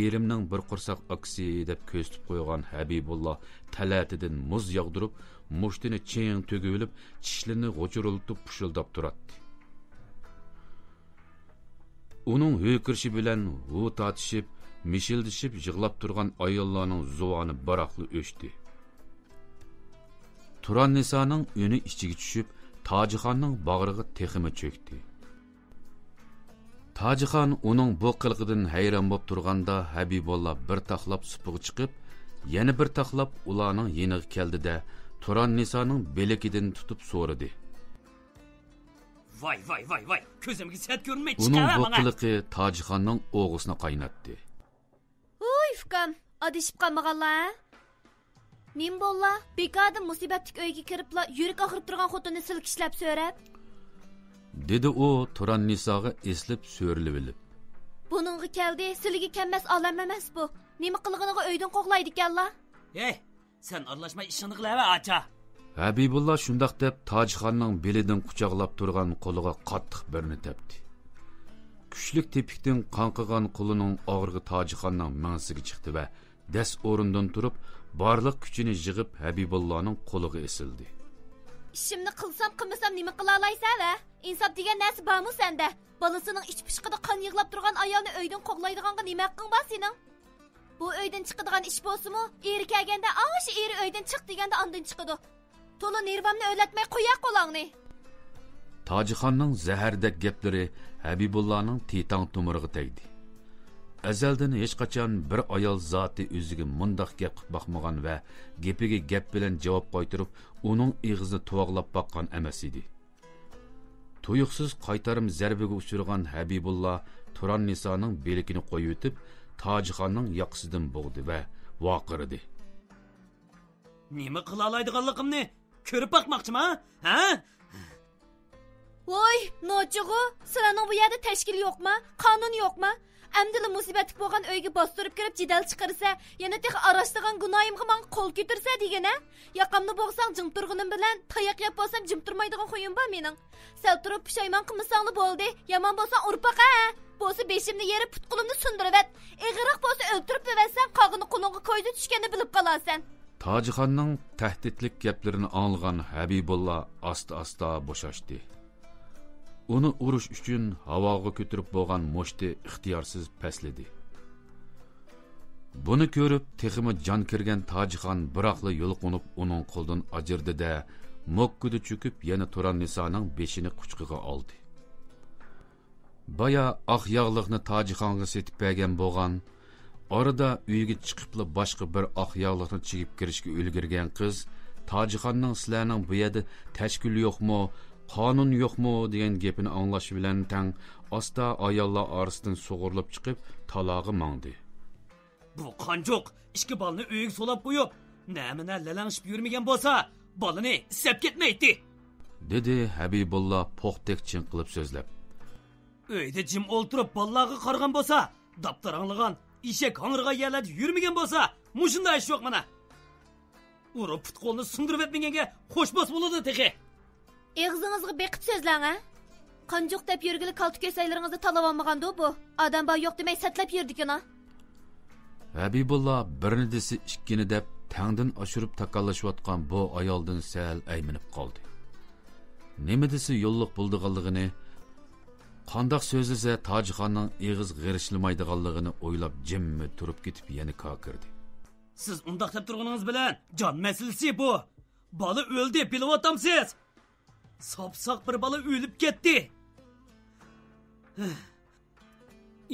erimning bir qursoq aksi deb ko'ztib qo'ygan Habibulloh talatidan muz yog'dirib, mushtini cheng to'gilib, tishlarini g'o'chiriltib pushildab turadi. Uning ho'kirishi bilan u tatishib, mishildishib yig'lab turgan ayollarning zuvoni baroqli o'chdi. Turan Nisoning uni ichiga tushib, Tojixonning bag'riga teximi cho'kdi. Tojixon uning bu qilqidan hayron bo'lib turganda Habibulla bir taxlab supuga chiqib, yana bir taxlab ularning yeniga keldi-da, Turan Nisoning belikidan tutib so'radi. Vay vay vay vay, ko'zimga sat ko'rinmay Uning chiqara bu mana. qiliqi Tojixonning o'g'isini qaynatdi. Oy, ukam, adishib qolmaganlar. Nim bolla, bekadim musibatlik uyga kiribla, yurak og'rib turgan xotinni silkishlab so'rab. Dedi u Turan Nisoga eslib so'rilib olib. Buningga keldi, siligi kelmas olam emas bu. Nima qilganiga uydan qo'g'laydi ekanlar. Ey, sen aralashmay ishini qilava acha. Habibulla shundoq deb Tojixonning belidan quchoqlab turgan qo'liga qattiq birini tepdi. Kuchlik tepikdan qanqigan qo'lining og'rig'i Tojixonning mangsiga chiqdi va das o'rindan turib, barliq kuchini yig'ib Habibullaning qo'liga esildi. Ishimni qilsam, qilmasam nima qila olaysan va? Insof degan narsa bormi senda? Balasining ich pishqida qon yig'lab turgan ayolni uydan qo'g'laydiganga nima haqqing bor sening? Bu uydan chiqadigan ish bo'lsa-mu, eri kelganda, "Ash, eri uydan chiq" deganda ondan chiqadi. To'la nervamni o'latmay qo'ya qo'lingni. Tojixonning zahardek gaplari Habibullaning titang tumiriga tegdi. Azaldan hech qachon bir ayol zoti o'ziga mundaq gap qilib boqmagan va gapiga gap bilan javob qaytarib, uning ig'zini to'g'lab boqqan emas edi. Tuyuqsiz qaytarim zarbiga uchirgan Habibulla Turan Nisoning belikini qo'yib o'tib, Tojixonning yoqasidan bo'g'di va vaqirdi. Nima qila oladiganligimni ko'rib boqmoqchiman, ha? Voy, nochig'u, sizlarning bu yerda tashkil yo'qmi? Qonun yo'qmi? Amdili musibatlik bo'lgan uyga bostirib kirib jidal chiqarsa, yana tex arashtirgan gunoyimga men qo'l ko'tarsa degana. Yoqamni bo'gsang jim turg'inim bilan tayoq yeb bo'lsam jim turmaydigan xo'yim bor mening. Sal turib pushaymon qilmasangli bo'ldi. Yomon bo'lsa urpaqa. Bo'lsa beshimni yeri putqulimni sundirib et. Eg'iroq bo'lsa o'ltirib beversan, qog'ini qo'lingga qo'ydi tushganini bilib qolasan. Tojixonning tahdidlik gaplarini anglagan Habibulla asta-asta bo'shashdi. Uni urush uchun havoga ko'tarib bo'lgan moshti ixtiyorsiz pasladi. Buni ko'rib, teximi jon kirgan Tojixon biroqla yo'l qo'nib uning qo'ldan ajirdi-da, mokkida cho'kib yana Turan Nisoning beshini quchqiga oldi. Baya oq yog'liqni Tojixonga setib bergan bo'lgan, orada uyga chiqibla boshqa bir oq yog'liqni chigib kirishga ulgurgan qiz Tojixonning sizlarning bu yerda tashkil yo'qmi, qonun yo'qmi degan gapini anglash bilan tang asta ayollar orasidan sug'urilib chiqib talog'i mangdi. Bu qanjoq ikki balni uyga solab qo'yib, namina lalangishib yurmagan bo'lsa, balini isab ketmaydi. Dedi Habibulla po'xtek chin qilib so'zlab. Uyda jim o'ltirib ballarga qargan bo'lsa, daptaranglagan, eshak hangirga yerlarda yurmagan bo'lsa, mushunday ish yo'q mana. Urib putqolni sundirib etmaganga xo'shbos bo'ladi teqi. Eg'zingizga beqib so'zlang, ha? Qanjoq deb yurgili kaltu kesaylaringizni talab olmaganda bu. Odam bor yo'q demay satlab yurdikina. Habibulla birini desi ikkini deb tangdan oshirib takallashayotgan bu ayoldan sal ayminib qoldi. Nima desi yo'lliq bo'ldiganligini, qandoq so'zlasa Tojixonning eg'iz g'irishlamaydiganligini o'ylab jimmi turib ketib yana kokirdi. Siz undaq deb turganingiz bilan jon masalasi bu. Bola o'ldi, bilyapsiz. Sapsaq bir bola o'lib ketdi.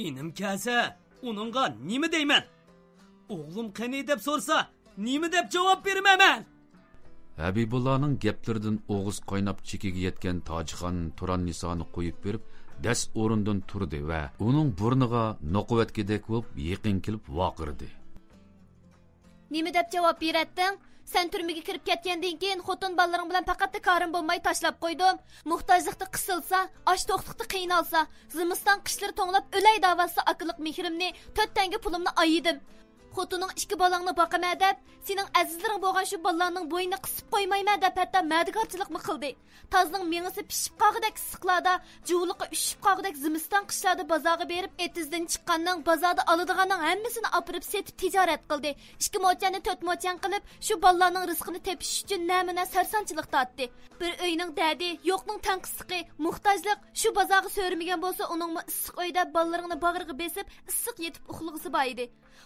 Inim kelsa, uningga nima deyman? O'g'lim qani deb so'rsa, nima deb javob bermayman? Habibullaning gaplaridan o'g'iz qaynab chekiga yetgan Tojixon Turan Nisoni qo'yib berib, das o'rindan turdi va uning burniga noquvvatgidek bo'lib yaqin kelib vaqirdi. Nima deb javob beratding? Sen turmaga kirib ketgandan keyin xotin ballarining bilan faqat ko'rim bo'lmay tashlab qo'ydim. Muhtojlikda qisilsa, osh to'qliqda qiynalsa, zimiston qishlari to'nglab o'lay davasi aqliq mehrimni, 4 tanga pulimni ayidim. Xotuning 2 balangni boqaman deb, sening azizlaring bo'lgan shu balalarning bo'yini qisib qo'ymayman deb hatto madigarchilikmi qildi. Tazning mengisi pishib qolgudek issiqlarda, juvliqi ushib qolgudek zimiston qishlarda bozorga berib, etizdan chiqqanning bozorda oladiganning hammasini opirib setib tijorat qildi. 2 mochani 4 mochan qilib, shu balalarning rizqini tepish uchun namina sarsanchilik tortdi. Bir uyning dadi, yo'qning tanqisliqi, muhtojlik shu bozorga so'rmagan bo'lsa, uningmi issiq uyda balalarini bag'riga besib, issiq yetib uxlag'isi bor edi.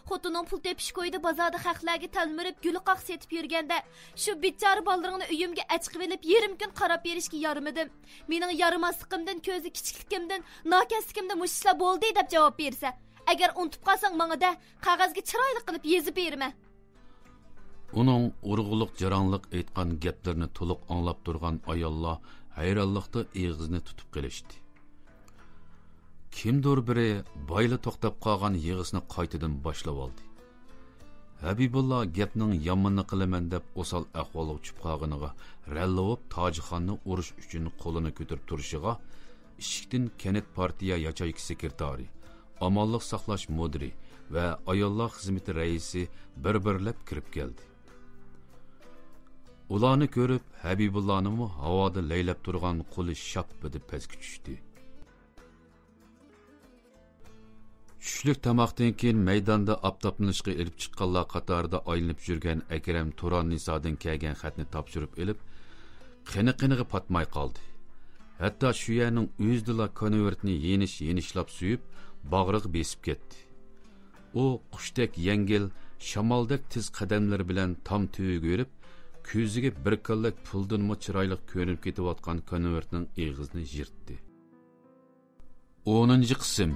Xotuning pul tepish qo'ydi bozorda xalqlarga talmirib gulqoq setib yurganda, shu bichora balalarini uyimga achqib olib, yarim kun qarab berishga yarimidim. Mening yaramasligimdan, ko'zi kichikligimdan, nokasligimdan mushishlar bo'ldi deb javob bersa, agar unutib qolsang menga qog'ozga chiroyli qilib yezib berma. Uning urg'uliq jaranliq aytgan gaplarini to'liq anglab turgan ayollar hayronlikda og'izni tutib qilishdi. Kimdir biri boyli to'xtab qolgan yig'isni qaytadan boshlab oldi. Habibullah gapning yomonini qilaman deb o'sal ahvolga tushib qolganiga rallab Tojixonni urush uchun qo'lini ko'tarib turishiga ishikdan Kenet partiya yachayki sekretari, amonlik saqlash mudiri va ayollar xizmati raisi bir-birlab kirib keldi. Ularni ko'rib Habibullahning havoda laylab turgan qo'li shap deb pastga tushdi. Tushlik tamoqdan keyin maydonda aptoplanishga elib chiqqanlar qatorida aylanib yurgan Akram Turon Nisodan kelgan xatni topshirib elib, qini-qiniga patmay qoldi. Hatto shu yerning o'zidala konvertni yenishlab suyib, bag'riga besib ketdi. U qushdek yengil, shamoldek tiz qadamlar bilan tam tüyüge yurib, ko'ziga bir kallak puldinmi chiroyli ko'rinib ketayotgan konvertning eg'izini yirtdi. 10-qism.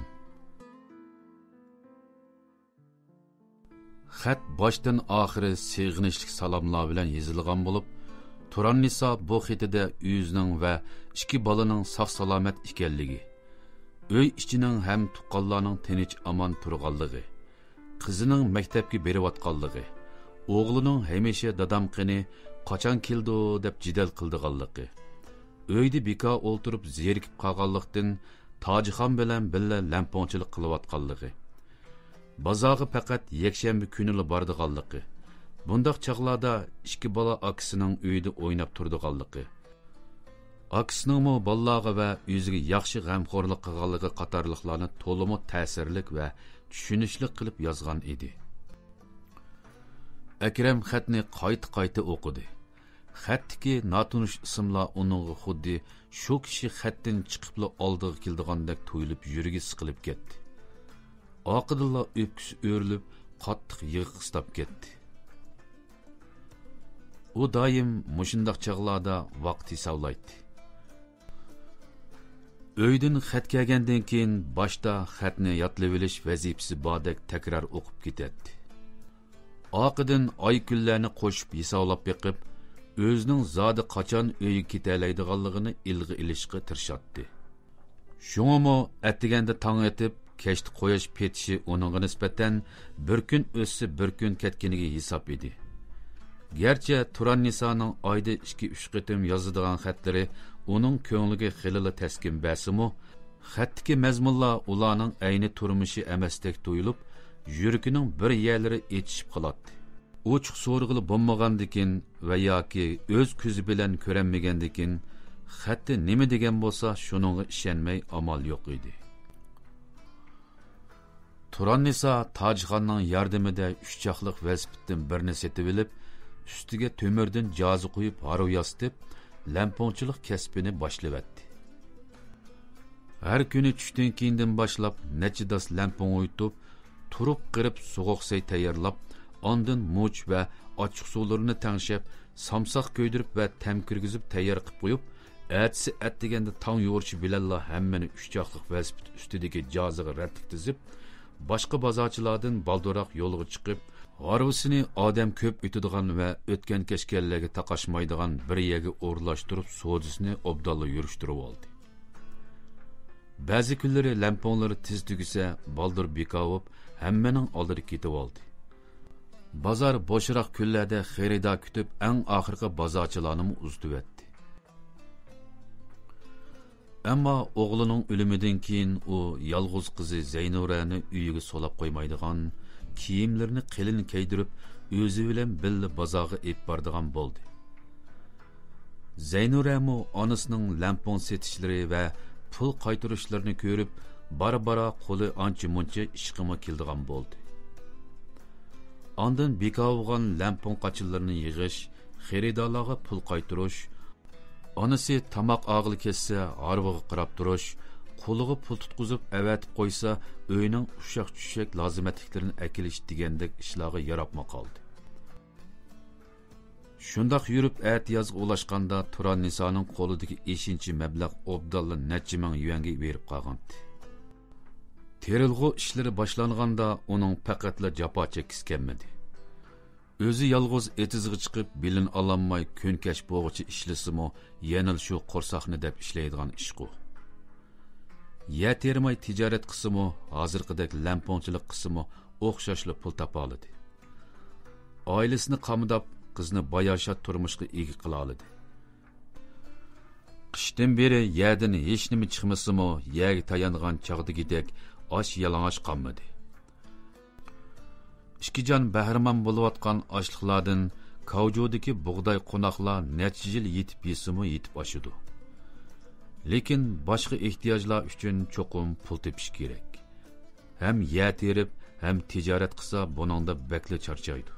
Xat boshdan oxiri seg'inishlik salomlar bilan yozilgan bo'lib, Turon Niso bu xatida o'zining va 2 bolaning sog' salomat ekanligi, uy ichining ham tuqqanlarning tinch amon turganligi, qizining maktabga berayotganligi, o'g'lining hamisha dadam qani qachon keldi deb jidal qildiganligi, uyda beka o'ltirib zerikib qolganlikdan Tojixon bilan billa lamponchilik qilayotganligi, bozorga faqat yakshanba kunila bordiganligi, bundaq chaqlarda 2 bola akasining uyida o'ynab turdiganligi, akasining bolalarga va o'ziga yaxshi g'amxo'rlik qilganligi qatorliqlarni to'liq ta'sirlik va tushunishli qilib yozgan edi. Akram xatni qayta o'qidi. Xatdagi notunish ismlar uningga xuddi shu kishi xatdan chiqibla oldiga keldigandek tuyulib yuragi siqilib ketdi. Oqidilla o'pkisi o'rilib, qattiq yig'istab ketdi. U doim mushundaq chaqlarda vaqt hisoblaydi. Uydan xat kelgandan keyin boshda xatni yodlab olish vazifasi bordek takror o'qib ketadi. Oqidan oy kunlarni qo'shib hisoblab beqib, o'zining zodi qachon uyga ketalaydiganligini ilg'i ilishga tirishadi. Shuningmi, atiganda tong etib, kechda qo'yish petishi uningga nisbatan bir kun o'tsa bir kun ketganiga hisob edi. Gerçi Turon Nisoning oyda 2-3 qitim yozadigan xatlari uning ko'ngliga xilili taskin bersimu, xatdagi mazmunlar ularning ayni turmushi emasdek tuyulib, yuragining bir yerlari etishib qoladi. Ochiq so'rg'ili bo'lmagandikin va yoki o'z ko'zi bilan ko'ranmagandikin, xatda nima degan bo'lsa, shuningga ishonmay amal yo'q edi. Turon Niso Tojixonning yordamida 3 chaqliq velosipeddan birini setib olib, ustiga to'mirdan jozi qo'yib haro yostib, lamponchilik kasbini boshlavatdi. Har kuni tushdan keyindan boshlab necha dos lampon o'ytib, turib qirib so'g'oqsay tayyorlab, ondan much va ochiq suvlarini tangshab, samsoq ko'ydirib va tam kirgizib tayyor qilib qo'yib, atsi atdiganda tong yo'rishi bilanla hammani 3 chaqliq velosiped ustidagi joziga ratib tizib, boshqa bozorchilardan balduroq yo'lga chiqib, harvasini odam ko'p o'tadigan va o'tgan kechganlarga taqashmaydigan bir yerga o'rlashtirib, sodisini obdalla yurishtirib oldi. Ba'zi kunlari lamponlari tiz tugisa, baldur bekavib, hammaning oldiga ketib oldi. Bozor bo'shroq kunlarda xaridor kutib, eng oxirgi bozorchilarni uzdivatdi. Ammo o'g'lining o'limidan keyin u yolg'iz qizi Zaynurani uyiga solab qo'ymaydigan, kiyimlarini qilin kiydirib, o'zi bilan birga bozorga olib boradigan bo'ldi. Zaynuramu onasining lampon setishlari va pul qaytarishlarini ko'rib, bara qo'li ancha-muncha ishqima keldigan bo'ldi. Ondan bekavgan lampon qachillarini yig'ish, xaridorlarga pul qaytarish, onasi tamoq og'ili kessa, arvaga qarab turish, qo'liga pul tutqizib avatib qo'ysa, uyning ushaq-tushak lozimatliklarini akilish degandek ishlarga yarabma qoldi. Shundoq yurib yozga ulashganda Turan Nisoning qo'lidagi 5-chi mablag' obdalla necha ming yuanga berib qolgandi. Terilg'u ishlari boshlanganda uning faqatla jafo chekis kelmadi. O'zi yolg'iz etizga chiqib bilin ololmay ko'nkash bo'g'ichi ishlasimi, yanil shu qo'rsoqni deb ishlaydigan ish qu. Ya termay tijorat qismi, hozirgidek lamponchilik qismi o'xshashli pul topa oldi. Oilasini qamdab qizni bayoshat turmushga ega qila oldi. Qishdan beri yerdan hech nima chiqmasimi, yerga tayangan chog'dagidek osh yalang'och qolmadi. Ishkijon bahramon bo'layotgan ochliqlardan Kavjudagi bug'doy qo'noqlar necha yil yetib yesimi yetib oshidi. Lekin boshqa ehtiyojlar uchun cho'qim pul tepish kerak. Ham yer terib, ham tijorat qilsa buningda bakli charchaydi.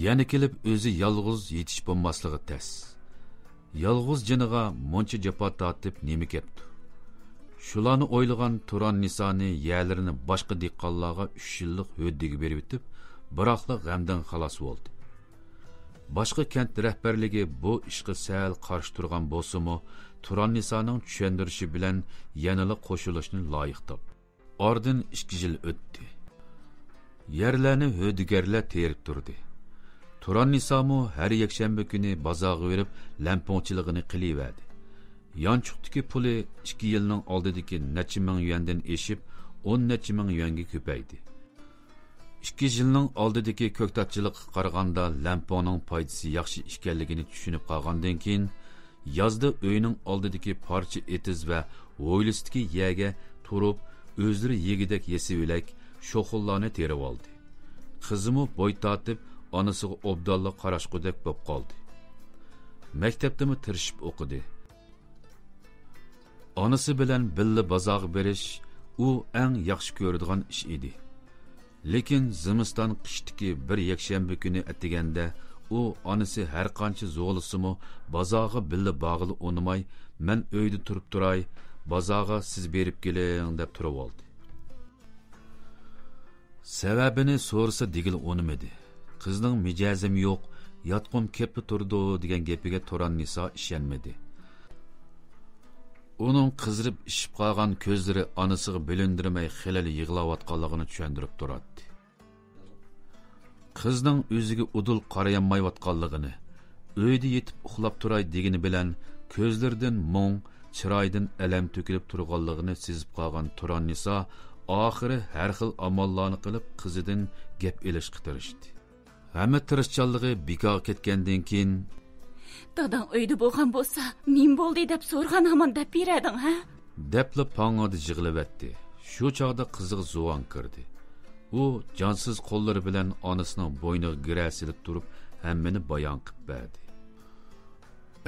Yana kelib o'zi yolg'iz yetish bo'lmasligi tas. Yolg'iz jiniga muncha jafo tortib nima kepti. Shularni o'ylagan Turan Nisoni yerlarini boshqa dehqonlarga 3 yillik hoddiga berib o'tib, biroqla g'amdan xalos bo'ldi. Boshqa kent rahbarligi bu ishga sal qarshi turgan bo'lsa-mu, Turan Nisoning tushundirishi bilan yanada qo'shilishni loyiq topdi. Oradan 2 yil o'tdi. Yerlarni hodigarlar terib turdi. Turan Nisomu har yakshanba kuni bozorga berib lamponchiligini qilaverdi. Yanchuqdagi puli 2 yilning oldidagi necha ming yuandan eshib 10 necha ming yuanga ko'paydi. 2 yilning oldidagi ko'ktatchilikqa qaraganda lamponing foydasi yaxshi ekanligini tushunib qolgandan keyin yozda uyning oldidagi parcha etiz va o'ylisdagi yerga turib o'zlari yegidek yesivilak shoxullarni terib oldi. Qizimi bo'y tortib onasiga obdalla qarashqudek bo'lib qoldi. Maktabdami tirishib o'qidi. Onasi bilan birga bozorga berish u eng yaxshi ko'radigan ish edi. Lekin zimiston qishdagi bir yakshanba kuni atiganda u onasi har qancha zo'g'lisimi bozorga birga bog'li unimay, men uyda turib turay, bozorga siz berib keling deb turib oldi. Sababini so'rasa digil unimadi. Qizning mijozim yo'q, yotqim kepli turdi degan gapiga Turan Niso ishonmadi. Uning qizirib ishib qolgan ko'zlari onasiga bilindirmay xilali yig'layotganligini tushuntirib turadi. Qizning o'ziga udul qarayamayotganligini, uyda yetib uxlab turay degani bilan ko'zlaridan mung, chiroydan alam to'kilib turganligini sezib qolgan Turan Niso oxiri har xil amallarni qilib qizidan gap elishga tirishdi. Hamma tirishchanligi bekor ketgandan keyin Dadang uyda bo'lgan bo'lsa, nim bo'ldi deb so'rgan hamon deb berading, ha? Depli pang'ada jig'livatdi. Shu chog'da qiziq zuvan kirdi. U jonsiz qo'llari bilan onasining bo'yniga gira silib turib, hammani bayon qilib berdi.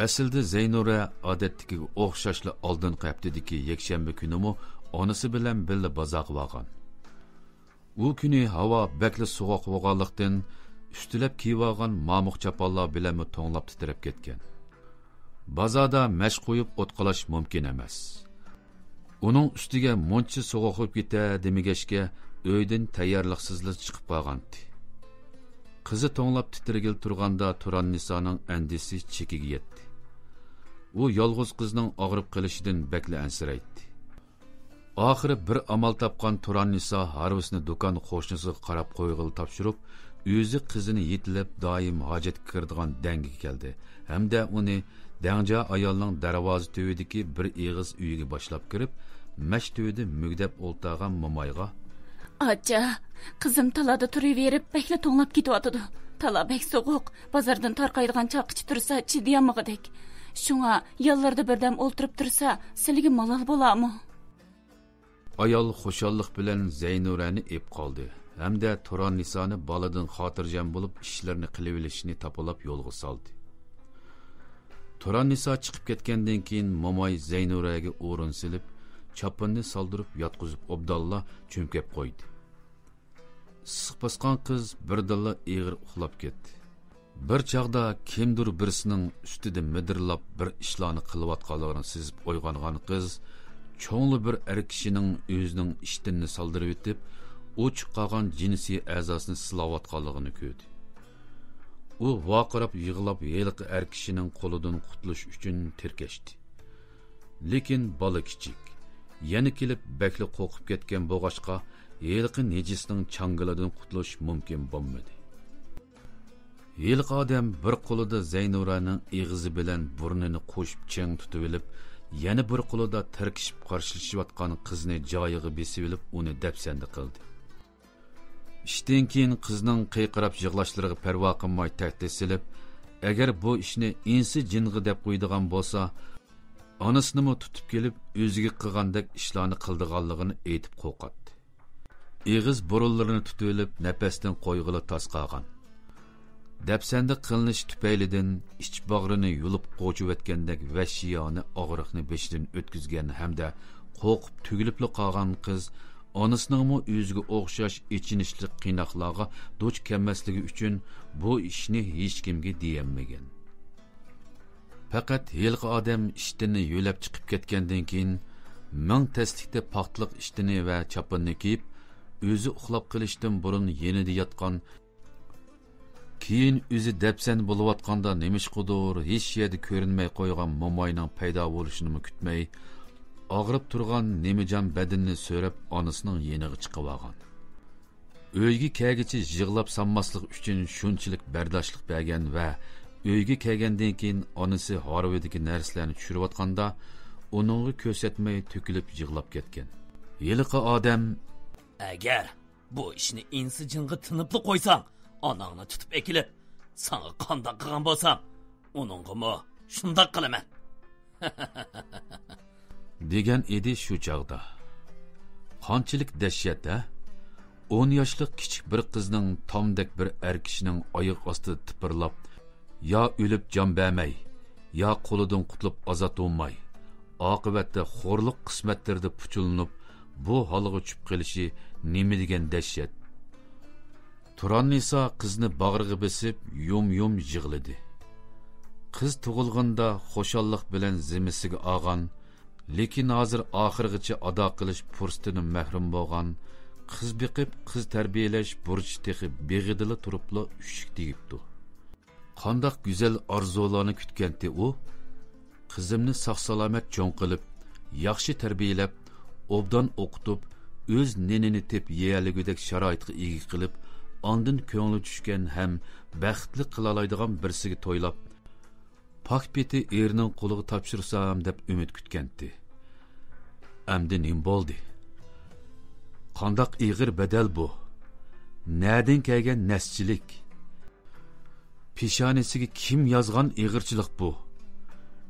Aslida Zaynura odatdagi o'xshashli oldingi haftadagi yakshanba kunimi onasi bilan birga bozorga borgan. U kuni havo bakli sovuq bo'lganlikdan üstülep kiyib mamuq chaponlar bilan to'nglab titrab ketgan. Bozorda mash qo'yib o'tqalash mumkin emas. Uning ustiga muncha sovuqib ketadi demagashga uydan tayyorliqsizlik chiqib qolgandi. Qizi to'nglab titragil turganda Turan Nisoning andisi chekiga yetdi. U yolg'iz qizning og'rib qolishidan bakli ansiraydi. Oxiri bir amal topgan Turan Niso harvisni do'kon qo'shnisiga qarab qo'yg'il topshirib, o'zi qizini yetilib doim hojatga kiradigan dangiga keldi. Hamda uni dangja ayolning darvoza tuvidagi bir eg'iz uyiga boshlab kirib, mash tuvida mugdab o'ltirgan momayga "Acha, qizim talada turaverib, bakla to'nglab ketyotdi. Tala bek so'g'uq, bozordan tarqaydigan chaqchi tursa, chidiyamag'idek. Shunga yollarda birdam o'ltirib tursa, sizga malol bo'larmi?" Ayol xushallik bilan Zaynurani ep qoldi. hamda Turan Nisoni baladan xotirjam bo'lib ishlarni qilib olishni topolab yo'lga soldi. Turan Niso chiqib ketgandan keyin Momoy Zaynuraga o'rin silib, choponni soldirib yotqizib obdalla cho'mkab qo'ydi. Issiq bosgan qiz birdalla eg'ir uxlab ketdi. Bir chaqda kimdir birisining ustida midirlab bir ishlarni qilayotganligini sezib uyg'ongan qiz cho'ngli bir er kishining o'zining ishtinni soldirib o'tib, o'ch qolgan jinsiy a'zosini silayotganligini ko'rdi. U vaqirab yig'lab yeliqi er kishining qo'lidan qutulish uchun terkashdi. Lekin bola kichik, yana kelib bakli qo'rqib ketgan bo'g'ashqa yeliqi nejisning changilidan qutulish mumkin bo'lmadi. Yeliqi odam bir qo'lida Zaynuraning ig'izi bilan burnini qo'shib chang tutib olib, yana bir qo'lida tarkishib qarshilashayotgan qizni joyiga besib olib, uni dafsanda qildi. Ishdan keyin qizning qiyqirab yig'lashlariga parvo qilmay tahdid silib, agar bu ishni insi jingi deb qo'ydigan bo'lsa, onasini tutib kelib o'ziga qilgandek ishlarni qildiganligini aytib qo'rqatdi. Ig'iz burunlarini tutib olib, nafasdan qo'yg'ili tasqagan. Dapsanda qilinish tufaylidan ich bag'rini yulib qo'chivatgandek vahshiyona og'riqni beshidan o'tkazgan hamda qo'rqib tugilibli qolgan qiz onasining o'ziga o'xshash ichinishli qiynoqlarga duch kelmasligi uchun bu ishni hech kimga deyolmagan. Faqat yilqi odam ishtini yo'lab chiqib ketgandan keyin ming taslikda paxtliq ishtini va choponni kiyib, o'zi uxlab qilishdan burun yenida yotgan, keyin o'zi dapsan bo'layotganda nemishqidir hech yerda ko'rinmay qo'ygan Momoyning paydo bo'lishini kutmay, og'rib turgan nemijon badanni so'rab onasining yeniga chiqib olgan. Uyga kelgichi yig'lab sanmaslik uchun shunchalik bardoshlik bergan va uyga kelgandan keyin onasi Harvidagi narsalarni tushirayotganda uningga ko'rsatmay to'kilib yig'lab ketgan. Yiliqi odam, agar bu ishni insi jinga tinibli qo'ysang, onangni tutib ekilib, sana qandoq qilgan bo'lsam, uningga shundoq qilaman. degan edi shu chog'da. Qanchalik dahshat-a? 10 yoshli kichik bir qizning tomdek bir er kishining oyoq ostida tipirlab, yo o'lib jon bermay, yo qo'lidan qutulib ozod bo'lmay, oqibatda xo'rliq qismatlarida puchulinib, bu holga tushib qolishi nima degan dahshat. Turan Niso qizni bag'riga besib, yum-yum yig'ladi. Qiz tug'ilganda xo'shallik bilan zimisiga olgan, lekin hozir oxirgacha ado qilish fursatidan mahrum bo'lgan, qiz biqib qiz tarbiyalash burchi texi beg'idila turibla ushik tegibdi. Qandoq go'zal orzularni kutgandi u. Qizimni sog'-salomat cho'ng qilib, yaxshi tarbiyalab, obdan o'qitib, o'z nenini tep yeyaligidek sharoitga ega qilib, ondan ko'ngli tushgan ham baxtli qilalaydigan birsiga to'ylab, pak beti erining qo'liga topshirsam deb umid kutgandi. Amdi nim bo'ldi? Qandoq ig'ir badal bu? Nereden kelgan naschilik? Peshonasiga kim yozgan ig'irchilik bu?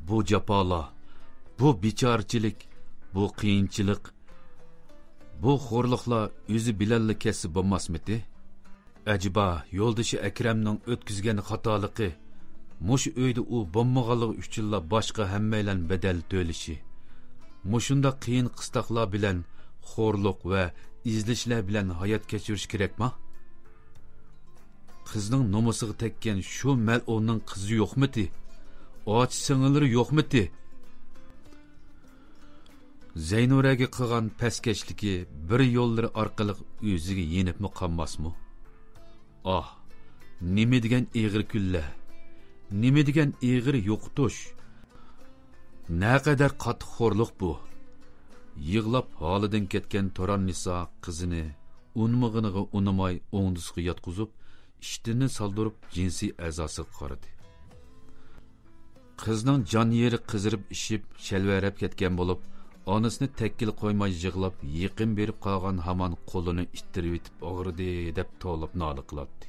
Bu jafolar, bu bechorchilik, bu qiyinchilik, bu xo'rliqlar o'zi bilanli kesib bo'lmasmidi? Ajiba yo'ldoshi Akramning o'tkazgan xatoligi, mush uyda u bo'lmaganligi uchunla boshqa hammaylan badal to'lishi. Mushunda qiyin qistoqlar bilan, xo'rliq va izlishlar bilan hayot kechirish kerakmi? Qizning nomusiga tekkan shu mal'unning qizi yo'qmidi? Och singillari yo'qmidi? Zaynuraga qilgan paskashligi bir yo'llari orqali o'ziga yenibmi qolmasmi? Ah, nima degan eg'ir kunlar, nima degan eg'ir yo'qotish, naqadar qattiq xo'rliq bu. Yig'lab holidan ketgan Turan Niso qizini unmig'iniga unamay o'ngdisga yotqizib, ishtini soldirib jinsiy a'zosiga qaradi. Qizning jon yeri qizirib ishib, shalvarab ketgan bo'lib, onasini takkil qo'ymay yig'lab, yaqin berib qolgan hamon qo'lini ittirib etib og'ridi deb to'lib nola qiladi.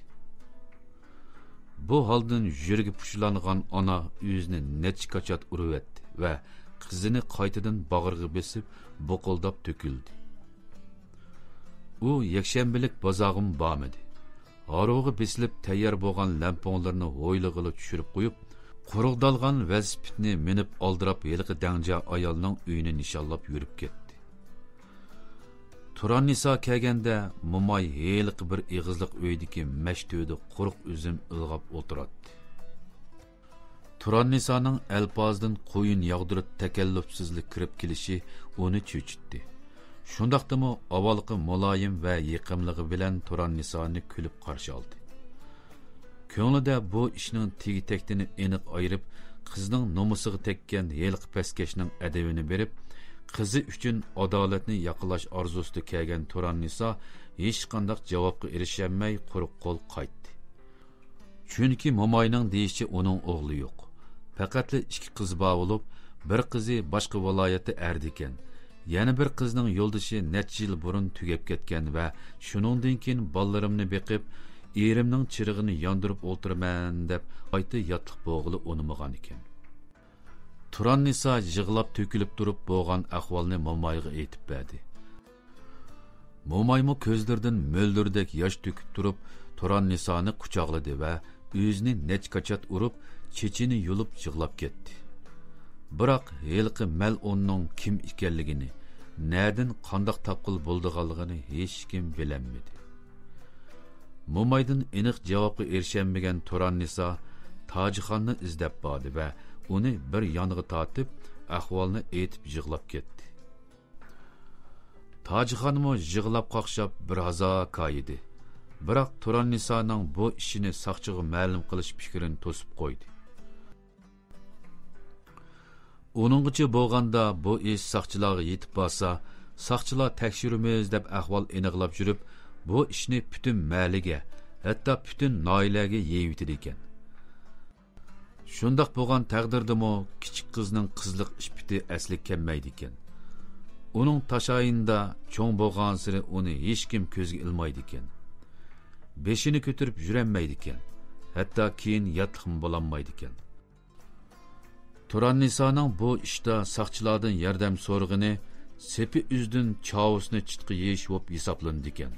Bu holdan yuragi pushlangan ona o'zini necha qachat urvatdi va qizini qaytadan bag'riga besib, boqoldab to'kildi. u yakshanbilik bozog'im bormidi. Haroga besilib tayyor bo'lgan lamponlarni ho'ylig'ili tushirib qo'yib, quruqdalgan velosipedni minib oldirab yilqi dangja ayolning uyini nishonlab yurib ketdi. Turan Nisa kelganda Mo'may heliqi bir ig'izliq uydagi mashtuvda quruq uzum ilg'ab o'tiradi. Turan Nisa'nın elpazdan qo'yin yağdırıp takallufsizlik kirib kelishi onu cho'chitdi. Shundaqdimi avvalgi muloyim va yiqimligi bilan Turan Nisa'ni kulib qarshi oldi. Ko'nglida bu ishning tegi-tekdini aniq ayirib, qizning nomusiga tekkan yelqi paskashning adabini berib, qizi uchun adolatni yaqinlash orzusida kelgan Turan Nisa hech qanday javobga erishamay quruq qo'l qaytdi. Chunki Mo'mayning deyishicha uning o'g'li yo'q. Faqatli ikki qiz bor bo'lib, bir qizi boshqa viloyatda erdi ekan. Yana bir qizning yo'ldoshi necha yil burun tugab ketgan va shuningdan keyin bolalarimni beqib, erimning chirig'ini yondirib o'tiraman deb aytdi yotliq bo'g'ili unamagan ekan. Turan Nisa yig'lab to'kilib turib bo'lgan ahvolni Mo'mayga aytib berdi. Mo'maymo ko'zlaridan mo'ldirdek yosh to'kib turib, Turan Nisa'ni quchoqladi va o'zini nechqachat urib, chechini yulib yig'lab ketdi. Biroq yilqi mal'unning kim ekanligini, nerdan qandoq taqil bo'ldiganligini hech kim bilolmadi. Mo'maydan aniq javobga erishaolmagan Turan Nisa Tojixonni izlab bordi va uni bir yonga tortib, ahvolni aytib yig'lab ketdi. Tojixonmo yig'lab qoqshab bir hazo qo'ydi. Biroq Turan Nisa'ning bu ishini saqchiga ma'lum qilish fikrini to'sib qo'ydi. Onungacha bo'lganda bu ish saqchilarga yetib borsa, saqchilar tekshirimiz deb ahvol aniqlab yurib, bu ishni butun maliga, hatto butun noilaga yeyitdi ekan. Shundoq bo'lgan taqdirdami kichik qizning qizlik ishpiti asli kelmaydi ekan. Uning tashoyinda cho'ng bo'lgan siri uni hech kim ko'zga ilmaydi ekan. Beshini ko'tarib yurolmaydi ekan. Hatto keyin yotliqmi bo'lolmaydi ekan. Turan Nisa'nın bu ishda saqchilardan yordam so'rag'ini sepi uzdin chavusni chitqi yeyish bo'lib hisoblandi ekan.